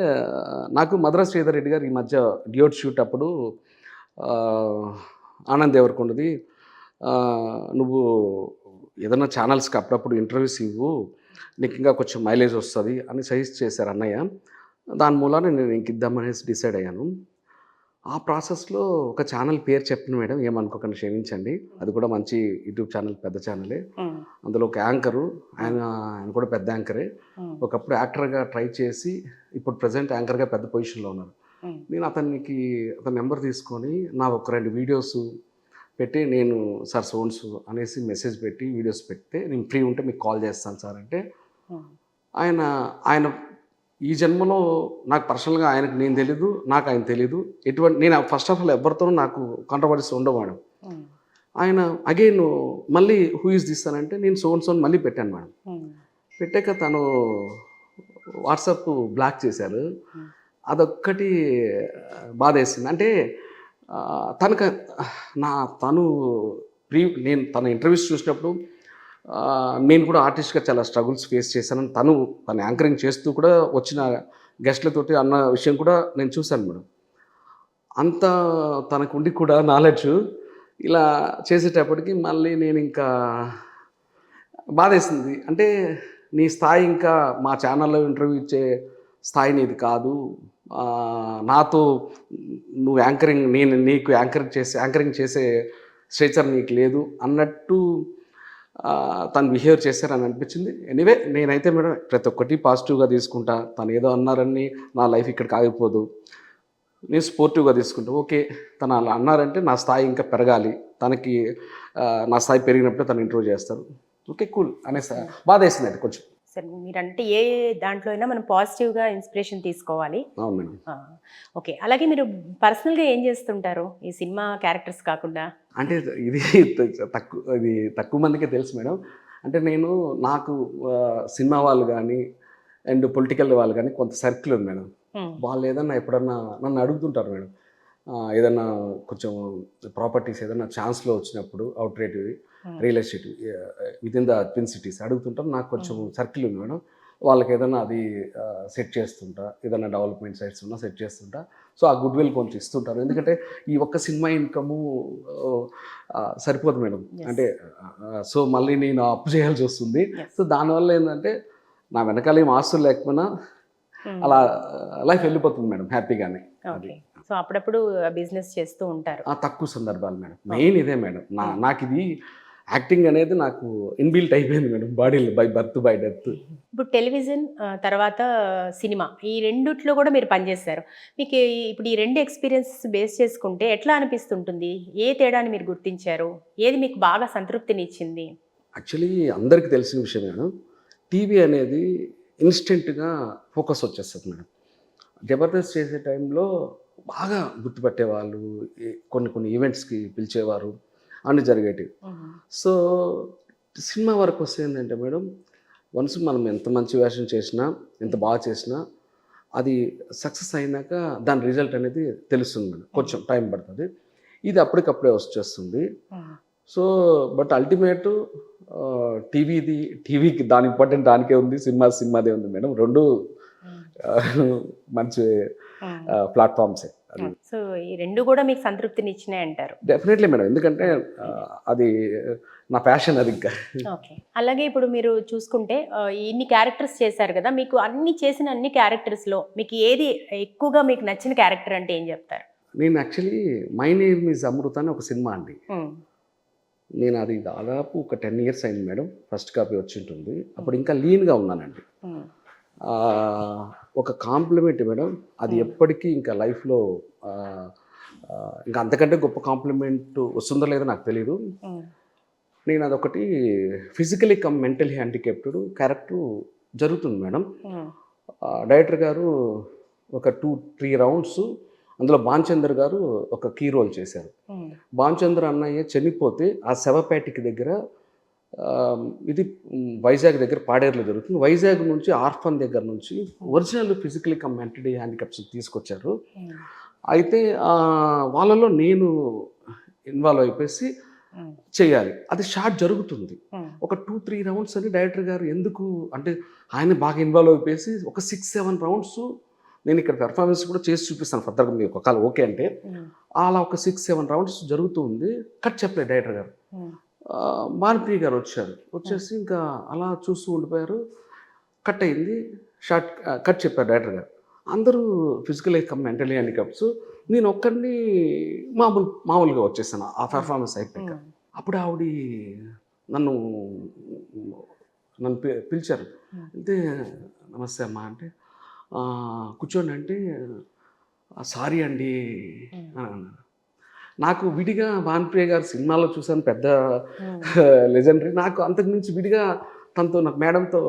నాకు మద్రాస్ శ్రీధర్ రెడ్డి గారు ఈ మధ్య డియోట్ షూట్ అప్పుడు ఆనంద్ దేవరకొండది నువ్వు ఏదైనా ఛానల్స్కి అప్పుడప్పుడు ఇంటర్వ్యూస్ ఇవ్వు, నీకు ఇంకా కొంచెం మైలేజ్ వస్తుంది అని సజెస్ట్ చేశారు అన్నయ్య. దాని మూలాన నేను ఇంక ఇద్దామనేసి డిసైడ్ అయ్యాను. ఆ ప్రాసెస్లో ఒక ఛానల్ పేరు చెప్పిన మేడం, ఏమనుకోకుండా క్షమించండి, అది కూడా మంచి యూట్యూబ్ ఛానల్, పెద్ద ఛానలే. అందులో ఒక యాంకరు, ఆయన కూడా పెద్ద యాంకరే. ఒకప్పుడు యాక్టర్గా ట్రై చేసి ఇప్పుడు ప్రజెంట్ యాంకర్గా పెద్ద పొజిషన్లో ఉన్నారు. నేను అతని నెంబర్ తీసుకొని నా ఒక 2 వీడియోస్ పెట్టి, నేను సార్ సోన్స్ అనేసి మెసేజ్ పెట్టి వీడియోస్ పెడితే, నేను ఫ్రీ ఉంటే మీకు కాల్ చేస్తాను సార్ అంటే, ఆయన ఈ జన్మలో నాకు పర్సనల్గా ఆయనకు నేను తెలీదు, నాకు ఆయన తెలీదు, నేను ఫస్ట్ ఆఫ్ ఆల్ ఎవరితోనూ నాకు కాంట్రవర్సీస్ ఉండవు మేడం. ఆయన అగైన్ మళ్ళీ హూ ఇస్ దిస్ అని అంటే, నేను సోన్ మళ్ళీ పెట్టాను మేడం. పెట్టాక తను వాట్సాప్ బ్లాక్ చేశారు. అదొక్కటి బాధేసింది. అంటే నేను తన ఇంటర్వ్యూస్ చూసినప్పుడు నేను కూడా ఆర్టిస్ట్గా చాలా స్ట్రగుల్స్ ఫేస్ చేశానని తను యాంకరింగ్ చేస్తూ కూడా వచ్చిన గెస్ట్లతోటి అన్న విషయం కూడా నేను చూశాను మేడం. అంత తనకు ఉండి కూడా నాలెడ్జ్ ఇలా చేసేటప్పటికి మళ్ళీ నేను ఇంకా బాధేసింది. అంటే నీ స్థాయి ఇంకా మా ఛానల్లో ఇంటర్వ్యూ ఇచ్చే స్థాయి నీది కాదు, నాతో నువ్వు నీకు యాంకరింగ్ చేసే స్ట్రేచర్ నీకు లేదు అన్నట్టు తను బిహేవ్ చేశారని అనిపించింది. ఎనీవే నేనైతే మేడం ప్రతి ఒక్కటి పాజిటివ్గా తీసుకుంటా. తను ఏదో అన్నారని నా లైఫ్ ఇక్కడికి ఆగిపోదు, నేను స్పోర్టివ్గా తీసుకుంటా. ఓకే, తను అలా అన్నారంటే నా స్థాయి ఇంకా పెరగాలి, తనకి నా స్థాయి పెరిగినప్పుడే తను ఇంటర్వ్యూ చేస్తారు. ఓకే కూల్ అనేసి బాధ వేసింది అది కొంచెం. సరే, మీరంటే ఏ దాంట్లో అయినా మనం పాజిటివ్గా ఇన్స్పిరేషన్ తీసుకోవాలి. అవును మేడం. ఓకే, అలాగే మీరు పర్సనల్గా ఏం చేస్తుంటారు ఈ సినిమా క్యారెక్టర్స్ కాకుండా? అంటే ఇది తక్కువ మందికే తెలుసు మేడం. అంటే నాకు సినిమా వాళ్ళు కానీ అండ్ పొలిటికల్ వాళ్ళు కానీ కొంత సర్కిల్ ఉంది మేడం. వాళ్ళు ఏదన్నా ఎప్పుడన్నా నన్ను అడుగుతుంటారు మేడం, ఏదన్నా కొంచెం ప్రాపర్టీస్ ఏదన్నా ఛాన్స్లో వచ్చినప్పుడు out rate real estate with in the twin cities అడుగుతుంటాం. నాకు కొంచెం సర్కిల్ ఉంది మేడం. వాళ్ళకి ఏదైనా అది సెట్ చేస్తుంటా, ఏదైనా డెవలప్మెంట్ సైట్స్ ఉన్నా సెట్ చేస్తుంటా. సో ఆ గుడ్ విల్ కొంచెం ఇస్తుంటారు. ఎందుకంటే ఈ ఒక్క సినిమా ఇన్కము సరిపోదు మేడం. అంటే సో మళ్ళీ నేను అప్పు చేయాల్సి వస్తుంది. సో దానివల్ల ఏంటంటే నా వెనకాల ఏం ఆస్తులు లేకపోయినా అలా లైఫ్ వెళ్ళిపోతుంది మేడం హ్యాపీగానే. సో అప్పుడప్పుడు బిజినెస్ చేస్తూ ఉంటారు. తక్కువ సందర్భాలు మేడం. మెయిన్ ఇదే మేడం. నాకు ఇది యాక్టింగ్ అనేది నాకు ఇన్బిల్ట్ అయిపోయింది మేడం, బాడీలో బై బర్త్ బై డెత్. ఇప్పుడు టెలివిజన్ తర్వాత సినిమా ఈ రెండిట్లో కూడా మీరు పనిచేస్తారు. మీకు ఇప్పుడు ఈ 2 ఎక్స్పీరియన్సెస్ బేస్ చేసుకుంటే ఎట్లా అనిపిస్తుంటుంది? ఏ తేడాని మీరు గుర్తించారు? ఏది మీకు బాగా సంతృప్తినిచ్చింది? యాక్చువల్లీ అందరికీ తెలిసిన విషయం మేడం, టీవీ అనేది ఇన్స్టెంట్గా ఫోకస్ వచ్చేస్తుంది మేడం. జబర్దస్త్ చేసే టైంలో బాగా గుర్తుపట్టేవాళ్ళు, కొన్ని ఈవెంట్స్కి పిలిచేవారు, అన్నీ జరిగేటివి. సో సినిమా వరకు వస్తే ఏంటంటే మేడం, వన్స్ మనం ఎంత మంచి వేషం చేసినా, ఎంత బాగా చేసినా, అది సక్సెస్ అయినాక దాని రిజల్ట్ అనేది తెలుస్తుంది మేడం. కొంచెం టైం పడుతుంది. ఇది అప్పటికప్పుడే వచ్చేస్తుంది. సో బట్ అల్టిమేట్ టీవీకి దాని ఇంపార్టెంట్ దానికే ఉంది, సినిమాదే ఉంది మేడం. రెండు మంచి ప్లాట్ఫామ్సే. సో సో ఈ రెండు కూడా మీకు సంతృప్తిని ఇచ్చినాయి అంటారు. డెఫినెట్లీ మేడం, ఎందుకంటే అది నా ప్యాషన్ అది ఇంకా. ఓకే. అలాగే ఇప్పుడు మీరు చూసుకుంటే ఇన్ని క్యారెక్టర్స్ చేశారు కదా, మీకు చేసిన అన్ని క్యారెక్టర్స్లో మీకు ఏది ఎక్కువగా మీకు నచ్చిన క్యారెక్టర్ అంటే ఏం చెప్తారు? నేను యాక్చువల్లీ మై నేమ్ ఈజ్ అమృత అని ఒక సినిమా అండి. నేను అది దాదాపు ఒక 10 years అయింది మేడం, ఫస్ట్ కాపీ వచ్చి ఉంటుంది. అప్పుడు ఇంకా లీన్గా ఉన్నానండి. ఒక కాంప్లిమెంట్ మేడం, అది ఎప్పటికీ ఇంకా లైఫ్లో ఇంకా అంతకంటే గొప్ప కాంప్లిమెంట్ వస్తుందో లేదో నాకు తెలీదు. నేను అదొకటి physically come mentally handicapped character జరుగుతుంది మేడం. డైరెక్టర్ గారు ఒక 2-3 rounds అందులో భాన్చందర్ గారు ఒక కీ రోల్ చేశారు. భాన్చందర్ అన్నయ్య చనిపోతే ఆ శవపేటికి దగ్గర ఇది వైజాగ్ దగ్గర పాడేరులో జరుగుతుంది. వైజాగ్ నుంచి ఆర్ఫన్ దగ్గర నుంచి original physically come mentally handicaps తీసుకొచ్చారు. అయితే వాళ్ళలో నేను ఇన్వాల్వ్ అయిపోయి చేయాలి. అది షార్ట్ జరుగుతుంది. ఒక 2-3 rounds అని డైరెక్టర్ గారు ఎందుకు అంటే ఆయన బాగా ఇన్వాల్వ్ అయిపోయి ఒక 6-7 rounds నేను ఇక్కడ పెర్ఫార్మెన్స్ కూడా చేసి చూపిస్తాను ఫర్దర్గా, మీకు ఒకవేళ ఓకే అంటే. అలా ఒక 6-7 rounds జరుగుతూ ఉంది. కట్ చెప్పలేదు డైరెక్టర్ గారు. భానుప్రియ గారు వచ్చేసి ఇంకా అలా చూస్తూ ఉండిపోయారు. కట్ అయింది, షార్ట్ కట్ చెప్పారు డైరెక్టర్ గారు. అందరూ ఫిజికల్ కమ్ మెంటలీ హ్యాండిక్యాప్స్, నేను ఒక్కడిని మామూలుగా వచ్చేసాను ఆ పెర్ఫార్మెన్స్ అయిపోయాక. అప్పుడు ఆవిడ నన్ను పిలిచారు. అయితే నమస్తే అమ్మా అంటే కూర్చోండి అంటే సారీ అండి అని అన్నారు. నాకు విడిగా భానుప్రియ గారు సినిమాలో చూసాను, పెద్ద లెజెండరీ. నాకు అంతకుమించి విడిగా తనతో నాకు మేడంతో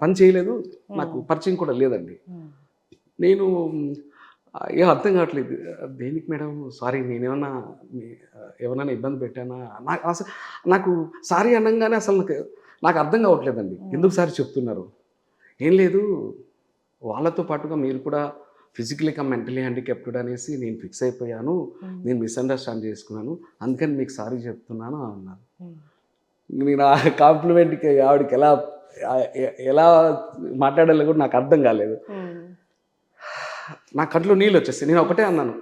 పని చేయలేదు, నాకు పరిచయం కూడా లేదండి. నేను ఏం అర్థం కావట్లేదు, దేనికి మేడం సారీ, ఏమన్నా ఇబ్బంది పెట్టానా? నాకు సారీ అనగానే అసలు నాకు అర్థం కావట్లేదండి, ఎందుకు సారీ చెప్తున్నారు. ఏం లేదు, వాళ్ళతో పాటుగా మీరు కూడా ఫిజికలీ కమ్ మెంటలీ హ్యాండిక్యాప్టెడ్ అనేసి నేను ఫిక్స్ అయిపోయాను, నేను మిస్అండర్స్టాండ్ చేసుకున్నాను, అందుకని మీకు సారీ చెప్తున్నాను అన్నారు. నేను ఆ కాంప్లిమెంట్కి ఆవిడకి ఎలా మాట్లాడాలో కూడా నాకు అర్థం కాలేదు. నా కంట్లో నీళ్ళు వచ్చేస్తాయి. నేను ఒకటే అన్నాను,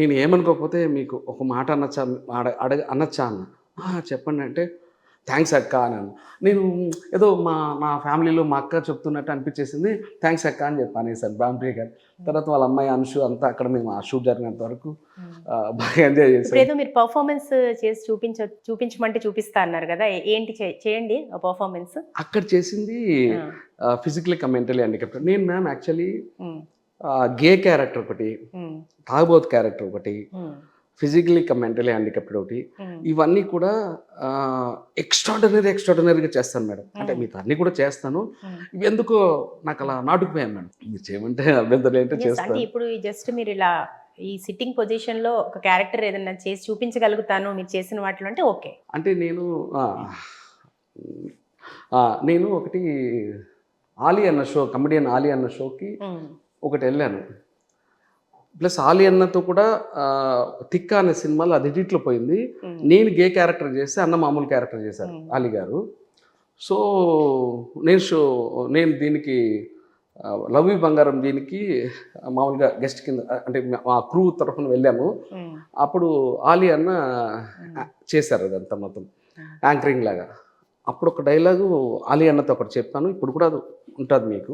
నేను ఏమనుకోకపోతే మీకు ఒక మాట అనొచ్చా అన్న. చెప్పండి అంటే థ్యాంక్స్ అక్క అన్నాను. నేను ఏదో మా ఫ్యామిలీలో మా అక్క చెప్తున్నట్టు అనిపించేసింది, థ్యాంక్స్ అక్క అని చెప్పాను సార్ భానుప్రియ గారు. తర్వాత వాళ్ళ అమ్మాయి అనుషు అంతా అక్కడ మేము ఆ షూట్ జరిగినంత వరకు బాగా ఎంజాయ్ చేసాం. ఏదో మీరు పర్ఫార్మెన్స్ చేసి చూపించమంటే చూపిస్తా అన్నారు కదా, ఏంటి చేయండి పర్ఫార్మెన్స్? అక్కడ చేసింది ఫిజికలీ కమ్ మెంటలీ హ్యాండిక్యాప్టెడ్. నేను మ్యామ్ యాక్చువల్లీ గే క్యారెక్టర్ ఒకటి, తాగుబోత్ క్యారెక్టర్ ఒకటి, ఫిజికలీ కమ్ మెంటలీ హ్యాండిక్యాప్టెడ్ ఒకటి, ఇవన్నీ కూడా ఎక్స్ట్రాడనరీగా చేస్తాను మేడం. అంటే మీతో అన్నీ కూడా చేస్తాను, ఇవి ఎందుకో నాకు అలా నాటుకుపోయాను మేడం. మీరు చేయమంటే అభ్యంతరం ఏంటో చేస్తాను. ఇప్పుడు జస్ట్ మీరు ఇలా ఈ సిట్టింగ్ పొజిషన్లో ఒక క్యారెక్టర్ ఏదైనా చేసి చూపించగలుగుతాను మీరు చేసిన వాటిలో అంటే ఓకే. అంటే నేను ఒకటి ఆలీ అన్న షో, కమెడియన్ ఆలీ అన్న షోకి ఒకటి వెళ్ళాను. ప్లస్ ఆలీ అన్నతో కూడా తిక్క అనే సినిమాలో అది ఎడిట్లో పోయింది. నేను గే క్యారెక్టర్ చేస్తే అన్న మామూలు క్యారెక్టర్ చేశారు ఆలీ గారు. సో నేను దీనికి లవ్ యూ బంగారం దీనికి మామూలుగా గెస్ట్ కింద అంటే మా క్రూ తరఫున వెళ్ళాము. అప్పుడు ఆలీ అన్న చేశారు అదంతా మొత్తం యాంకరింగ్ లాగా. అప్పుడు ఒక డైలాగు ఆలీ అన్నతో ఒకటి చెప్పాను, ఇప్పుడు కూడా అది ఉంటుంది మీకు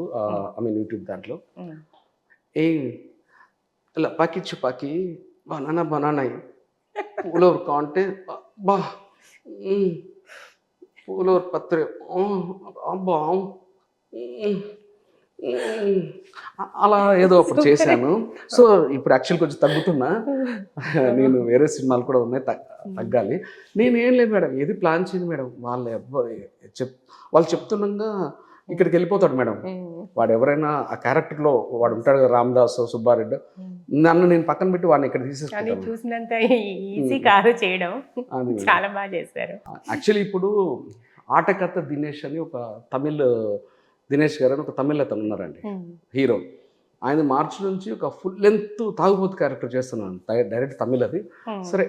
యూట్యూబ్ దాంట్లో. ఇలా పాకి చుపాకి బనానా పూలూరు కాంటే బా పూలూరు పత్రి అబ్బా అలా ఏదో ఒకటి చేశాను. సో ఇప్పుడు యాక్చువల్ కొంచెం తగ్గుతున్నా, నేను వేరే సినిమాలు కూడా ఉన్నాయి తగ్గాలి. నేనేం లేదు మేడం, ఏది ప్లాన్ చేయను మేడం. వాళ్ళు చెప్తున్నాగా ఇక్కడికి వెళ్ళిపోతాడు మేడం. వాడు ఎవరైనా ఆ క్యారెక్టర్లో వాడు ఉంటాడు కదా, రామదాస్ సుబ్బారెడ్డి, నన్ను నేను పక్కన పెట్టి వాడిని ఇక్కడ తీసేసుకుంటాను. చూసినంత ఈజీ కాదు చేయడం, చాలా బాగా చేశారు. యాక్చువల్లీ ఇప్పుడు ఆటకథ దినేష్ అని ఒక తమిళ్ దినేష్ గారు అని ఒక తమిళ్ అతను ఉన్నారండి, హీరో. ఆయన మార్చి నుంచి ఒక ఫుల్ లెంత్ తాగుబోతు క్యారెక్టర్ చేస్తున్నాను, డైరెక్ట్ తమిళ్ అది. సరే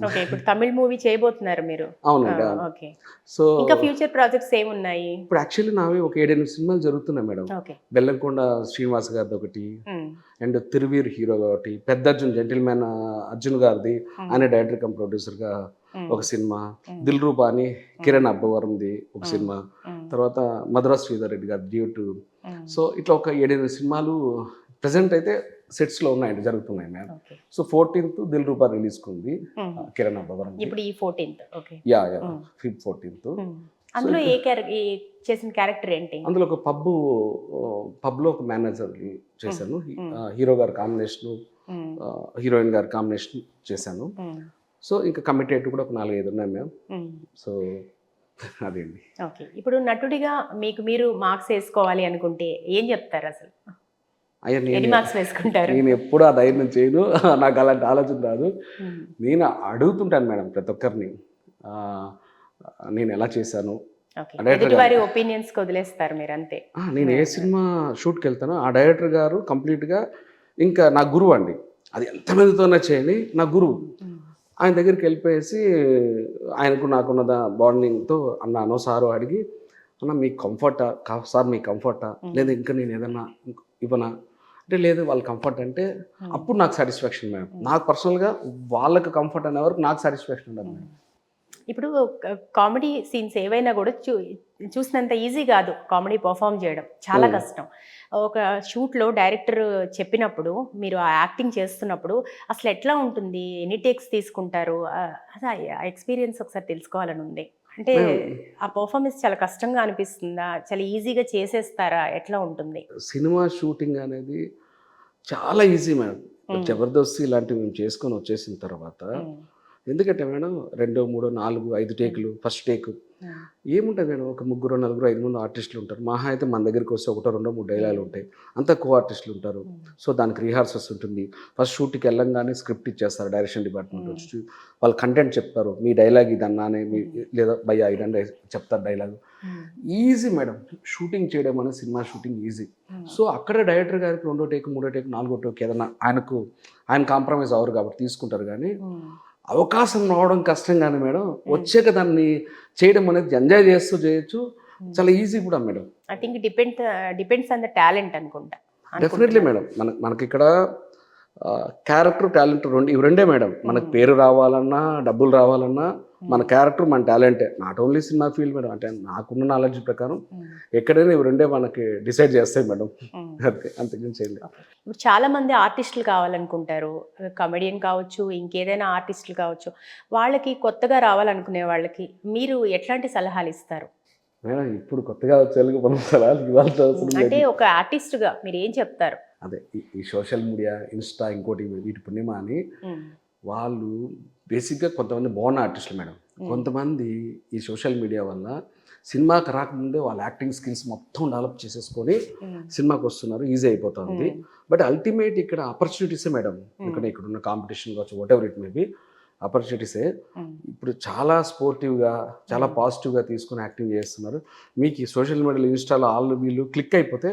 ఓకే, ఇప్పుడు తమిళ్ మూవీ చేయబోతున్నారు మీరు. అవునండి. ఓకే. సో ఇంకా ఫ్యూచర్ ప్రాజెక్ట్స్ ఏమున్నాయి? ఇప్పుడు యాక్చువల్లీ నావి ఒక 7-8 సినిమాలు జరుగుతున్నాయి మేడం. ఓకే. బెల్లంకొండ శ్రీనివాస్ గారిది ఒకటి, అండ్ తిరువీర్ హీరో ఒకటి, పెద్ద అర్జున్ జెంటిల్మెన్ అర్జున్ గారిది, ఆయన డైరెక్టర్ కమ్ ప్రొడ్యూసర్గా ఒక సినిమా, దిల్ రూబా అని కిరణ్ అబ్బవరంది ఒక సినిమా, తర్వాత మధురా శ్రీధర్ రెడ్డి గారి డ్యూట్. సో ఇట్లా ఒక 7-8 సినిమాలు ప్రజెంట్ అయితే సెట్స్లో ఉన్నాయండి, జరుగుతున్నాయి మ్యామ్. సో 14th దిల్ రూబా రిలీజ్కి ఉంది, కిరణ్ అబ్బవరం. ఇప్పుడు ఈ 14th. ఓకే. Yeah 14th. అందులో ఏ చేసిన క్యారెక్టర్ ఏంటి? అందులో ఒక పబ్లో ఒక మేనేజర్ చేశాను. హీరో గారి కాంబినేషన్, హీరోయిన్ గారి కాంబినేషన్ చేశాను. సో ఇంకా కమిటెడ్ కూడా ఒక 4-5 ఉన్నాయి మ్యామ్. సో అదేండి. ఓకే, ఇప్పుడు నటుడిగా మీకు మీరు మార్క్స్ వేసుకోవాలి అనుకుంటే ఏం చెప్తారు అసలు? అయ్యా ఎన్ని మార్క్స్ వేసుకుంటారు? నేను ఎప్పుడు ఆ ధైర్యం చేయను, నాకు అలాంటి ఆలోచన రాదు. నేను అడుగుతుంటాను మేడం ప్రతి ఒక్కరిని, నేను ఎలా చేశాను. ఎదుటివారి ఒపీనియన్స్ వదిలేస్తారు మీరు అంతే? నేను ఏ సినిమా షూట్కి వెళ్తానో ఆ డైరెక్టర్ గారు కంప్లీట్గా ఇంకా నా గురువు అండి. అది ఎంతమందితోనే చేయని నా గురువు. ఆయన దగ్గరికి వెళ్ళిపోయేసి ఆయనకు నాకున్న బాండింగ్తో అన్నాను సారు అడిగి, అన్న మీకు కంఫర్టా సార్, మీకు కంఫర్టా లేదా ఇంకా నేను ఏదన్నా ఇవ్వనా అంటే, లేదు వాళ్ళ కంఫర్ట్ అంటే అప్పుడు నాకు సాటిస్ఫాక్షన్ మేడం. నాకు పర్సనల్గా వాళ్ళకి కంఫర్ట్ అనే వరకు నాకు సాటిస్ఫాక్షన్ ఉండదు మేడం. ఇప్పుడు కామెడీ సీన్స్ ఏవైనా కూడా చూసినంత ఈజీ కాదు, కామెడీ పర్ఫామ్ చేయడం చాలా కష్టం. ఒక షూట్లో డైరెక్టర్ చెప్పినప్పుడు మీరు ఆ యాక్టింగ్ చేస్తున్నప్పుడు అసలు ఎట్లా ఉంటుంది, ఎన్ని టేక్స్ తీసుకుంటారు, అదే ఆ ఎక్స్పీరియన్స్ ఒకసారి తెలుసుకోవాలని ఉంది. అంటే ఆ పర్ఫార్మెన్స్ చాలా కష్టంగా అనిపిస్తుందా, చాలా ఈజీగా చేసేస్తారా, ఎట్లా ఉంటుంది? సినిమా షూటింగ్ అనేది చాలా ఈజీ మేడం. జబర్దస్త్ ఇలాంటివి మేము చేసుకొని వచ్చేసిన తర్వాత, ఎందుకంటే మేడం 2, 3, 4, 5 టేకులు, ఫస్ట్ టేక్ ఏముంటుంది మేడం, ఒక 3, 4, 5 మంది ఆర్టిస్టులు ఉంటారు. మహా అయితే మన దగ్గరికి వస్తే 1, 2, 3 డైలాగులు ఉంటాయి, అంతా కో ఆర్టిస్టులు ఉంటారు. సో దానికి రిహార్సల్స్ ఉంటుంది. ఫస్ట్ షూట్కి వెళ్ళంగానే స్క్రిప్ట్ ఇచ్చేస్తారు డైరెక్షన్ డిపార్ట్మెంట్ వచ్చి, వాళ్ళు కంటెంట్ చెప్తారు, మీ డైలాగ్ ఇదన్నానే, మీ లేదా భయ్యా ఇదంటే చెప్తారు డైలాగ్. ఈజీ మేడం షూటింగ్ చేయడం అనేది, సినిమా షూటింగ్ ఈజీ. సో అక్కడ డైరెక్టర్ గారికి 2వ టేక్, 3వ టేక్, 4వ టేక్ ఏదైనా ఆయన కాంప్రమైజ్ అవ్వరు కాబట్టి తీసుకుంటారు. కానీ అవకాశం రావడం కష్టం కానీ మేడం, వచ్చాక దాన్ని చేయడం అనేది ఎంజాయ్ చేస్తూ చేయొచ్చు, చాలా ఈజీ కూడా madam. I think depends on the talent అనుకుంటా. Definitely madam. మనకి ఇక్కడ క్యారెక్టర్, టాలెంట్ ఇవి రెండే మేడం. మనకు పేరు రావాలన్నా, డబ్బులు రావాలన్నా, మన క్యారెక్టర్, మన టాలెంటే. Not only cinema field madam, అంటే నాకున్న నాలెడ్జ్ ప్రకారం ఎక్కడైనా ఇవి రెండే మనకి డిసైడ్ చేస్తాయి మేడం. అంతకుమించి చేయలేదు. ఇప్పుడు చాలా మంది ఆర్టిస్టులు కావాలనుకుంటారు, కమెడియన్ కావచ్చు, ఇంకేదైనా ఆర్టిస్టులు కావచ్చు. వాళ్ళకి కొత్తగా రావాలనుకునే వాళ్ళకి మీరు ఎట్లాంటి సలహాలు ఇస్తారు? మేడం ఇప్పుడు కొత్తగా వచ్చేందుకు మనం సలహాలు ఇవ్వాల్సిన అవసరం లేదు. అంటే ఒక ఆర్టిస్ట్గా మీరు ఏం చెప్తారు? అదే ఈ సోషల్ మీడియా, ఇన్స్టా, ఇంకోటి వీటి పుణ్యమా అని వాళ్ళు బేసిక్గా కొంతమంది బాగున్న ఆర్టిస్టులు మేడం. కొంతమంది ఈ సోషల్ మీడియా వల్ల సినిమాకి రాకముందే వాళ్ళ యాక్టింగ్ స్కిల్స్ మొత్తం డెవలప్ చేసేసుకొని సినిమాకి వస్తున్నారు, ఈజీ అయిపోతుంది. బట్ అల్టిమేట్ ఇక్కడ ఆపర్చునిటీసే మేడం. ఇక్కడ ఉన్న కాంపిటీషన్ కావచ్చు, whatever it may be, ఆపర్చునిటీసే. ఇప్పుడు చాలా స్పోర్టివ్గా, చాలా పాజిటివ్గా తీసుకుని యాక్టింగ్ చేస్తున్నారు. మీకు ఈ సోషల్ మీడియాలో, ఇన్స్టాలో వీళ్ళు క్లిక్ అయిపోతే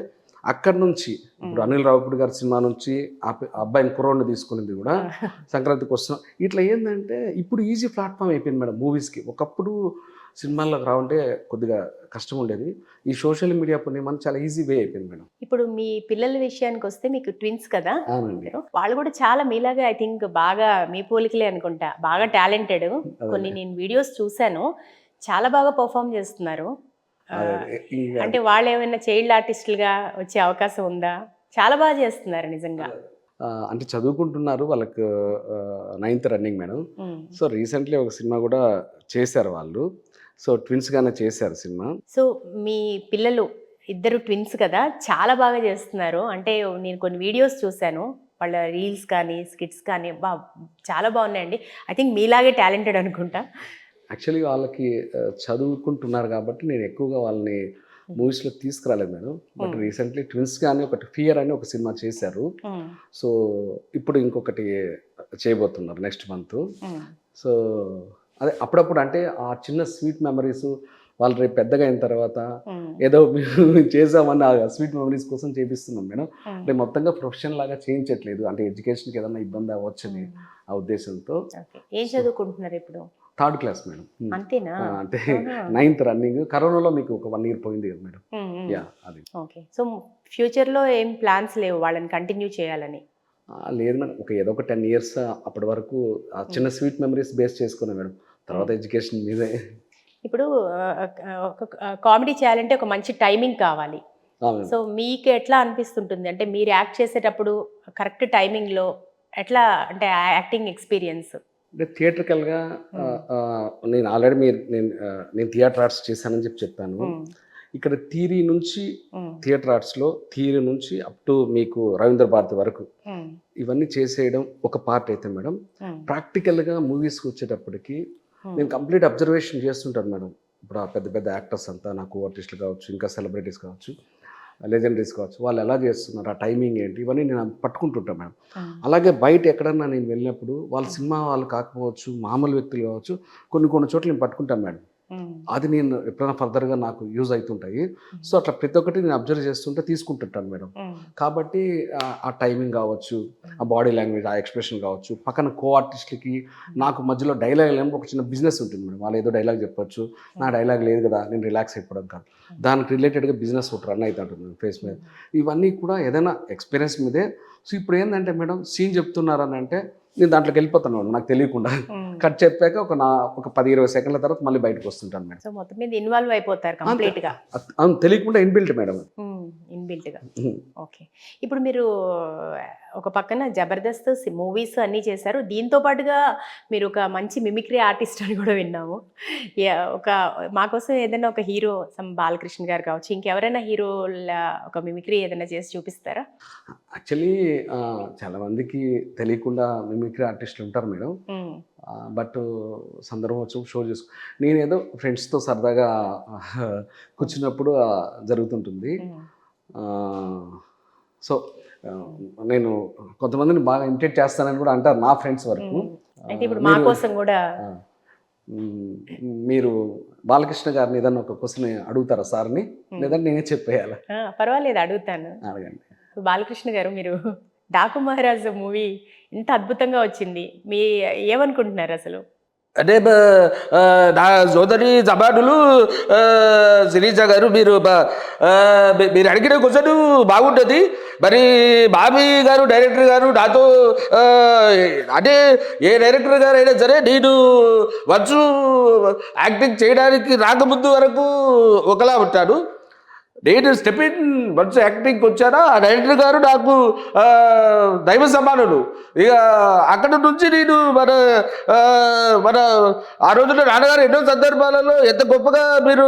అక్కడ నుంచి, ఇప్పుడు అనిల్ రావిపూడి గారి సినిమా నుంచి అబ్బాయిని కుర్రోడ్ని తీసుకునేది కూడా సంక్రాంతికి వస్తున్నాం. ఇట్లా ఏంటంటే ఇప్పుడు ఈజీ ప్లాట్ఫామ్ అయిపోయింది మేడం మూవీస్కి. ఒకప్పుడు సినిమాల్లోకి రావంటే కొద్దిగా కష్టం ఉండేది. ఈ సోషల్ మీడియా పుణ్యమని చాలా ఈజీ వే అయిపోయింది మేడం. ఇప్పుడు మీ పిల్లల విషయానికి వస్తే, మీకు ట్విన్స్ కదా, అవునండి. వాళ్ళు కూడా చాలా మీలాగా ఐ థింక్ బాగా మీ పోలికలే అనుకుంటా, బాగా టాలెంటెడ్. కొన్ని నేను వీడియోస్ చూశాను, చాలా బాగా పర్ఫామ్ చేస్తున్నారు. అంటే వాళ్ళు ఏమైనా చైల్డ్ ఆర్టిస్టులుగా వచ్చే అవకాశం ఉందా? చాలా బాగా చేస్తున్నారు నిజంగా. అంటే చదువుకుంటున్నారు, వాళ్ళకి 9th running madam. So recently ఒక సినిమా కూడా చేశారు వాళ్ళు. సో ట్విన్స్గానే చేశారు సినిమా. సో మీ పిల్లలు ఇద్దరు ట్విన్స్ కదా, చాలా బాగా చేస్తున్నారు. అంటే నేను కొన్ని వీడియోస్ చూశాను, వాళ్ళ రీల్స్ కానీ స్కిట్స్ కానీ చాలా బాగున్నాయండి. ఐ థింక్ మీలాగే టాలెంటెడ్ అనుకుంటా. యాక్చువల్లీ వాళ్ళకి చదువుకుంటున్నారు కాబట్టి నేను ఎక్కువగా వాళ్ళని మూవీస్లో తీసుకురాలేదు మేడం. బట్ రీసెంట్లీ ట్విన్స్ కానీ ఒకటి ఫియర్ అని ఒక సినిమా చేశారు. సో ఇప్పుడు ఇంకొకటి చేయబోతున్నారు నెక్స్ట్ మంత్. సో అదే అప్పుడప్పుడు అంటే ఆ చిన్న స్వీట్ మెమరీస్, వాళ్ళు రేపు పెద్దగా అయిన తర్వాత ఏదో మేము చేసామని ఆ స్వీట్ మెమరీస్ కోసం చేపిస్తున్నాం మేడం. అంటే మొత్తంగా ప్రొఫెషన్ లాగా చేయించట్లేదు, అంటే ఎడ్యుకేషన్కి ఏదైనా ఇబ్బంది అవ్వచ్చని ఆ ఉద్దేశంతో. ఏం చదువుకుంటున్నారు ఇప్పుడు? 3rd class madam. అంతేనా? అంటే 9th రన్నింగ్. కరోనాలో మీకు ఒక 1 year పోయింది కదా మేడం. యా అది. ఓకే. సో ఫ్యూచర్లో ఏం ప్లాన్స్ లేవు వాళ్ళని కంటిన్యూ చేయాలని? లేదు మేడం, ఒక ఏదో ఒక 10 years అప్పటి వరకు ఆ చిన్న స్వీట్ మెమరీస్ బేస్ చేసుకున్నాం మేడం. తర్వాత ఎడ్యుకేషన్ మీదే. ఇప్పుడు ఒక కామెడీ చేయాలంటే ఒక మంచి టైమింగ్ కావాలి. సో మీకు ఎట్లా అనిపిస్తుంటుంది అంటే మీరు యాక్ట్ చేసేటప్పుడు కరెక్ట్ టైమింగ్లో ఎట్లా, అంటే యాక్టింగ్ ఎక్స్పీరియన్స్? అంటే థియేట్రికల్గా నేను ఆల్రెడీ నేను థియేటర్ ఆర్ట్స్ చేశానని చెప్పాను. ఇక్కడ థియరీ నుంచి థియేటర్ ఆర్ట్స్లో థియరీ నుంచి అప్ టు మీకు రవీంద్ర భారతి వరకు ఇవన్నీ చేసేయడం ఒక పార్ట్ అయితే మేడం, ప్రాక్టికల్గా మూవీస్కి వచ్చేటప్పటికి నేను కంప్లీట్ అబ్జర్వేషన్ చేస్తుంటాను మేడం. ఇప్పుడు ఆ పెద్ద పెద్ద యాక్టర్స్ అంతా, నాకు ఆర్టిస్టులు కావచ్చు, ఇంకా సెలబ్రిటీస్ కావచ్చు, లెజెండరీస్ కావచ్చు, వాళ్ళు ఎలా చేస్తున్నారు, ఆ టైమింగ్ ఏంటి, ఇవన్నీ నేను పట్టుకుంటుంటాను మేడం. అలాగే బయట ఎక్కడన్నా నేను వెళ్ళినప్పుడు వాళ్ళ సినిమా వాళ్ళు కాకపోవచ్చు, మామూలు వ్యక్తులు కావచ్చు, కొన్ని చోట్ల నేను పట్టుకుంటాను మేడం. అది నేను ఎప్పుడైనా ఫర్దర్గా నాకు యూజ్ అవుతుంటాయి. సో అట్లా ప్రతి ఒక్కటి నేను అబ్జర్వ్ చేస్తుంటే తీసుకుంటుంటాను మేడం. కాబట్టి ఆ టైమింగ్ కావచ్చు, ఆ బాడీ లాంగ్వేజ్, ఆ ఎక్స్ప్రెషన్ కావచ్చు, పక్కన కో ఆర్టిస్ట్లకి నాకు మధ్యలో డైలాగ్ ఏమో ఒక చిన్న బిజినెస్ ఉంటుంది మేడం. వాళ్ళు ఏదో డైలాగ్ చెప్పొచ్చు, నా డైలాగ్ లేదు కదా, నేను రిలాక్స్ అయిపోవడం కాదు, దానికి రిలేటెడ్గా బిజినెస్ ఒకటి రన్ అవుతుంటుంది ఫేస్ మీద. ఇవన్నీ కూడా ఏదైనా ఎక్స్పీరియన్స్ మీదే. సో ఇప్పుడు ఏంటంటే మేడం, సీన్ చెప్తున్నారని అంటే నేను దాంట్లోకి వెళ్ళిపోతాను మేడం, నాకు తెలియకుండా. కట్ చెప్పాక ఒక 10-20 సెకండ్ల తర్వాత మళ్ళీ బయటకు వస్తుంటాను మేడం. సో మొత్తం మీద ఇన్వాల్వ్ అయిపోతారు కంప్లీట్గా. అవును, తెలియకుండా ఇన్బిల్ట్ మేడం. ఇన్బిల్ట్గా. ఓకే. ఇప్పుడు మీరు ఒక పక్కన జబర్దస్త్ మూవీస్ అన్నీ చేశారు, దీంతో పాటుగా మీరు ఒక మంచి మిమిక్రీ ఆర్టిస్ట్ అని కూడా విన్నాము. ఒక మా కోసం ఏదైనా ఒక హీరో, బాలకృష్ణ గారు కావచ్చు, ఇంకెవరైనా హీరోల ఒక మిమిక్రీ ఏదైనా చేసి చూపిస్తారా? యాక్చువల్లీ చాలామందికి తెలియకుండా మిమిక్రీ ఆర్టిస్టులు ఉంటారు మేడం. బట్ సందర్భం వచ్చి షో చేసుకో, నేనేదో ఫ్రెండ్స్తో సరదాగా కూర్చున్నప్పుడు జరుగుతుంటుంది. సో నేను కొంతమందిని బాగా ఇమిటేట్ చేస్తానని కూడా అంటారు నా ఫ్రెండ్స్ వరకు. అయితే ఇప్పుడు మా కోసం కూడా మీరు బాలకృష్ణ గారిని ఏదన్నా ఒక క్వశ్చన్ అడుగుతారా సార్ని, లేదంటే నేనే చెప్పేయాలా? పర్వాలేదు, అడుగుతాను. అడగండి. బాలకృష్ణ గారు, మీరు డాకు మహారాజ్ మూవీ ఇంత అద్భుతంగా వచ్చింది, మీ ఏమనుకుంటున్నారు అసలు? అంటే నా సోదరి జబానులు శిరీష గారు, మీరు అడిగిన క్వశ్చన్ బాగుంటుంది. మరి బాబీ గారు డైరెక్టర్ గారు నాతో, అంటే ఏ డైరెక్టర్ గారు అయినా సరే, నేను వచ్చు యాక్టింగ్ చేయడానికి రాకముందు వరకు ఒకలా ఉంటాను. నేను స్టెప్ ఇన్ వన్స్ యాక్టింగ్కి వచ్చానా, ఆ డైరెక్టర్ గారు నాకు దైవ సమానులు. ఇక అక్కడ నుంచి నేను మన ఆ రోజుల్లో నాన్నగారు ఎన్నో సందర్భాలలో ఎంత గొప్పగా మీరు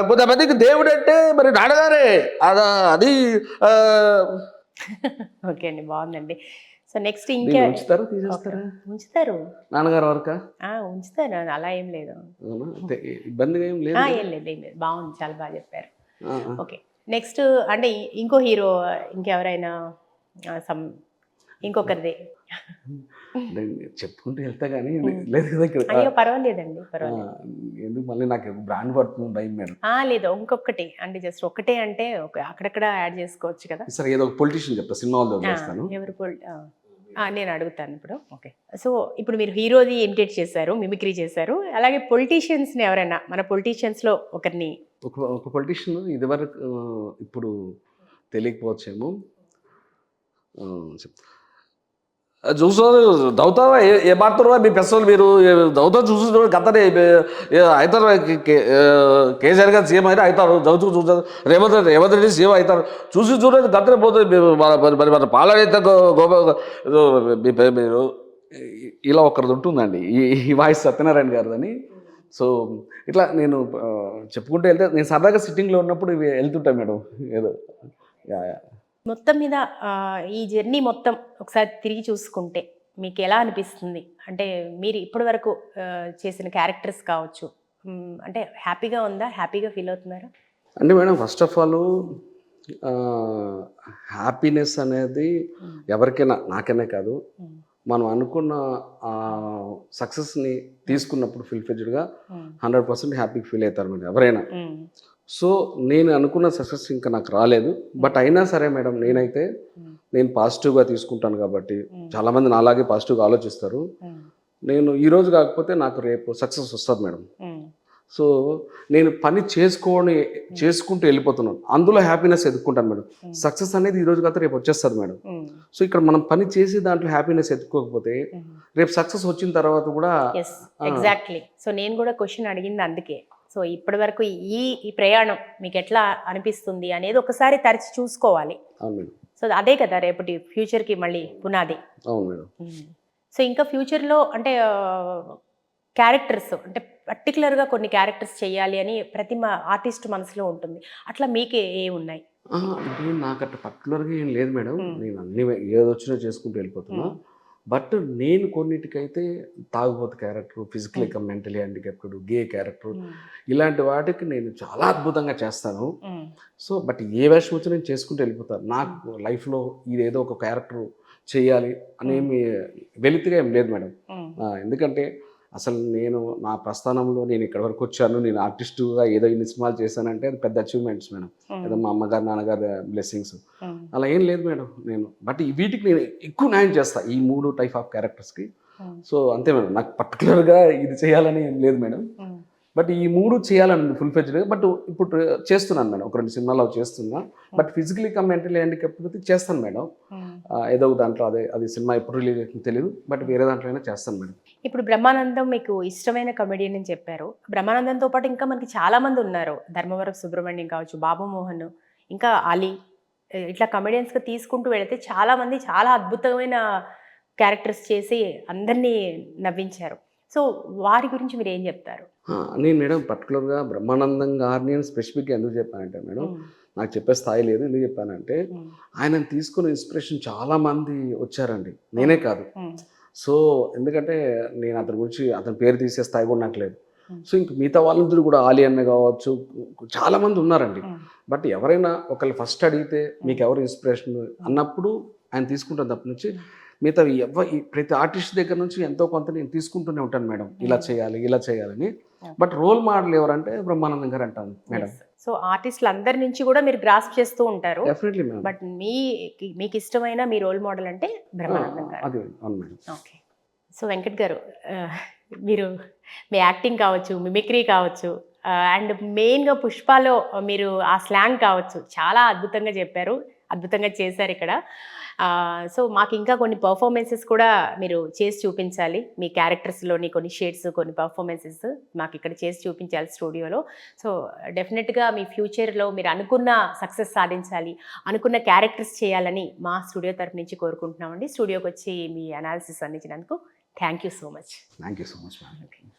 కొంతమందికి దేవుడు అంటే మరి నాన్నగారే, అది. ఓకే అండి, బాగుందండి. సో నెక్స్ట్ ఇంకా ఉంచుతారా, తీసేస్తారా? ఉంచుతారు. నాన్నగారు వరక ఉంచుతారు, అలా ఏం లేదు. ఇబ్బందిగా ఏం లేదు. ఏం లేదు, ఏం లేదు, బాగుంది, చాలా బాగా చెప్పారు. ఓకే. నెక్స్ట్ అంటే ఇంకో హీరో, ఇంకెవరైనా ఇంకొకరిది చెప్పుకుంటూ వెళ్తా కానీ లేదు కదా ఇక్కడ. అయ్యో పర్వాలేదండి, పర్వాలేదు. ఎందుకు మళ్ళీ నాకు బ్రాండ్ పడుతుంది భయం మేడం. లేదు, ఇంకొకటి అంటే జస్ట్ ఒకటే అంటే అక్కడక్కడ యాడ్ చేసుకోవచ్చు కదా. సరే, ఏదో ఒక పొలిటీషియన్ చెప్తా, సినిమాలో చేస్తాను. ఎవరు నేను అడుగుతాను ఇప్పుడు. ఓకే. సో ఇప్పుడు మీరు హీరోది ఇమిటేట్ చేశారు, మిమిక్రీ చేశారు, అలాగే పొలిటీషియన్స్ని ఎవరైనా, మన పొలిటీషియన్స్లో ఒకరిని, ఒక పొలిటీషియన్ ఇదివరకు, ఇప్పుడు తెలియకపోవచ్చేమో చెప్తా. చూసు దౌతావా ఏ మాత్రం మీ పెసలు మీరు దౌతా చూసి గతనే అవుతారు. కేసీఆర్ గారు సీఎం అయినా అవుతారు, దౌతూ చూస్తారు. రేవంత్ రెడ్డి సీఎం అవుతారు, చూసి చూడండి గతనే పోతుంది. మరి మన పాలనేత మీరు ఇలా ఒకరిది ఉంటుందండి, ఈ వాయిస్ సత్యనారాయణ గారిదని. సో ఇట్లా నేను చెప్పుకుంటూ వెళ్తే, నేను సరదాగా సిట్టింగ్లో ఉన్నప్పుడు ఇవి వెళ్తుంటాను మేడం. ఏదో మొత్తం మీద ఈ జర్నీ మొత్తం ఒకసారి తిరిగి చూసుకుంటే మీకు ఎలా అనిపిస్తుంది? అంటే మీరు ఇప్పటి వరకు చేసిన క్యారెక్టర్స్ కావచ్చు, అంటే హ్యాపీగా ఉందా, హ్యాపీగా ఫీల్ అవుతున్నారా? అంటే madam, first of all happiness అనేది ఎవరికైనా, నాకైనా కాదు, మనం అనుకున్న సక్సెస్ని తీసుకున్నప్పుడు ఫుల్ఫిల్డ్గా 100% హ్యాపీగా ఫీల్ అవుతారు మేడం ఎవరైనా. సో నేను అనుకున్న సక్సెస్ ఇంకా నాకు రాలేదు, బట్ అయినా సరే మేడం నేనైతే నేను పాజిటివ్గా తీసుకుంటాను కాబట్టి చాలామంది నాలాగే పాజిటివ్గా ఆలోచిస్తారు. నేను ఈరోజు కాకపోతే నాకు రేపు సక్సెస్ వస్తుంది మేడం. సో నేను పని చేసుకుంటూ వెళ్ళిపోతున్నాను, అందులో హ్యాపీనెస్ ఎదుర్కొంటాను మేడం. సక్సెస్ అనేది ఈరోజు కాకపోతే రేపు వచ్చేస్తుంది మేడం. సో ఇక్కడ మనం పని చేసి దాంట్లో హ్యాపీనెస్ ఎత్తుకోకపోతే రేపు సక్సెస్ వచ్చిన తర్వాత కూడా ఎగ్జాక్ట్లీ. సో నేను కూడా క్వశ్చన్ అడిగింది అందుకే. సో ఇప్పటి వరకు ఈ ప్రయాణం మీకు ఎట్లా అనిపిస్తుంది అనేది ఒకసారి తరచి చూసుకోవాలి. అవును మేడం. సో అదే కదా రేపటి ఫ్యూచర్కి మళ్ళీ పునాది. అవును మేడం. సో ఇంకా ఫ్యూచర్లో అంటే క్యారెక్టర్స్ అంటే పర్టికులర్గా కొన్ని క్యారెక్టర్స్ చేయాలి అని ప్రతి ఆర్టిస్ట్ మనసులో ఉంటుంది. అట్లా మీకు ఏ ఉన్నాయి? అంటే నాకు అట్లా పర్టికులర్గా ఏం లేదు మేడం. నేను అన్ని ఏదొచ్చినా చేసుకుంటూ వెళ్ళిపోతున్నా. బట్ నేను కొన్నిటికైతే తాగుబోతు క్యారెక్టర్, ఫిజికల్ మెంటలీ హ్యాండిక్యాప్డ్, గే క్యారెక్టర్, ఇలాంటి వాటికి నేను చాలా అద్భుతంగా చేస్తాను. సో బట్ ఏ వేషం వచ్చి నేను చేసుకుంటూ వెళ్ళిపోతాను. నాకు లైఫ్లో ఇదేదో ఒక క్యారెక్టర్ చేయాలి అనేమి వెలితిగా ఏం లేదు మేడం. ఎందుకంటే అసలు నేను నా ప్రస్థానంలో నేను ఇక్కడి వరకు వచ్చాను, నేను ఆర్టిస్టుగా ఏదో ఇన్ని సినిమాలు చేశానంటే అది పెద్ద అచీవ్మెంట్స్ మేడం. ఏదో మా అమ్మగారు నాన్నగారు బ్లెస్సింగ్స్ అలా ఏం లేదు మేడం. నేను బట్ వీటికి నేను ఎక్కువ న్యాయం చేస్తాను ఈ 3 టైప్ ఆఫ్ క్యారెక్టర్స్కి. సో అంతే మేడం, నాకు పర్టికులర్గా ఇది చేయాలని ఏం లేదు మేడం. బట్ ఈ 3 చేయాలని ఫుల్ఫిల్డ్గా. బట్ ఇప్పుడు చేస్తున్నాను మేడం, ఒక 2 సినిమాలు చేస్తున్నా. బట్ ఫిజికలీ మెంటలీ హ్యాండిక్యాప్డ్ చేస్తాను మేడం. ఏదో దాంట్లో అది సినిమా ఎప్పుడు రిలీజ్ అవుతుందో తెలియదు, బట్ వేరే దాంట్లో అయినా చేస్తాను మేడం. ఇప్పుడు బ్రహ్మానందం మీకు ఇష్టమైన కమెడియన్ అని చెప్పారు. బ్రహ్మానందంతో పాటు ఇంకా మనకి చాలా మంది ఉన్నారు. ధర్మవరపు సుబ్రహ్మణ్యం కావచ్చు, బాబు మోహన్, ఇంకా అలీ, ఇట్లా కమెడియన్స్గా తీసుకుంటూ వెళితే చాలా మంది చాలా అద్భుతమైన క్యారెక్టర్స్ చేసి అందరినీ నవ్వించారు. సో వారి గురించి మీరు ఏం చెప్తారు? నేను మేడం పర్టికులర్గా బ్రహ్మానందం గారిని నేను స్పెసిఫిక్గా ఎందుకు చెప్పానంటే మేడం, నాకు చెప్పే స్థాయి లేదు. ఎందుకు చెప్పానంటే ఆయనను తీసుకున్న ఇన్స్పిరేషన్ చాలామంది వచ్చారండి, నేనే కాదు. సో ఎందుకంటే నేను అతని గురించి అతని పేరు తీసే స్థాయి కూడా నాకు లేదు. సో ఇంక మిగతా వాళ్ళందరూ కూడా ఆలీ అన్న కావచ్చు చాలామంది ఉన్నారండి. బట్ ఎవరైనా ఒకళ్ళు ఫస్ట్ అడిగితే మీకు ఎవరు ఇన్స్పిరేషన్ అన్నప్పుడు ఆయన తీసుకుంటాను తప్ప నుంచి మిగతా ప్రతి ఆర్టిస్ట్ దగ్గర నుంచి ఎంతో కొంత నేను తీసుకుంటూనే ఉంటాను మేడం, ఇలా చేయాలి ఇలా చేయాలని. బట్ రోల్ మోడల్ ఎవరంటే బ్రహ్మానందం గారు అంటాను మేడం. సో ఆర్టిస్టులు అందరి నుంచి కూడా మీరు గ్రాస్ప్ చేస్తూ ఉంటారు. Definitely madam. బట్ మీకు ఇష్టమైన మీ రోల్ మోడల్ అంటే బ్రహ్మానందం గారు. అది అవును మేడం. ఓకే. సో వెంకట్ గారు, మీరు మీ యాక్టింగ్ కావచ్చు, మిమిక్రీ కావచ్చు, అండ్ మెయిన్గా పుష్పలో మీరు ఆ స్లాంగ్ కావచ్చు, చాలా అద్భుతంగా చెప్పారు, అద్భుతంగా చేశారు ఇక్కడ. సో మాకు ఇంకా కొన్ని పర్ఫార్మెన్సెస్ కూడా మీరు చేసి చూపించాలి. మీ క్యారెక్టర్స్లోని కొన్ని షేడ్స్, కొన్ని పర్ఫార్మెన్సెస్ మాకు ఇక్కడ చేసి చూపించాలి స్టూడియోలో. సో డెఫినెట్గా మీ ఫ్యూచర్లో మీరు అనుకున్న సక్సెస్ సాధించాలి, అనుకున్న క్యారెక్టర్స్ చేయాలని మా స్టూడియో తరఫు నుంచి కోరుకుంటున్నామండి. స్టూడియోకి వచ్చి మీ అనాలిసిస్ అందించినందుకు thank you so much. Thank you so much ma'am.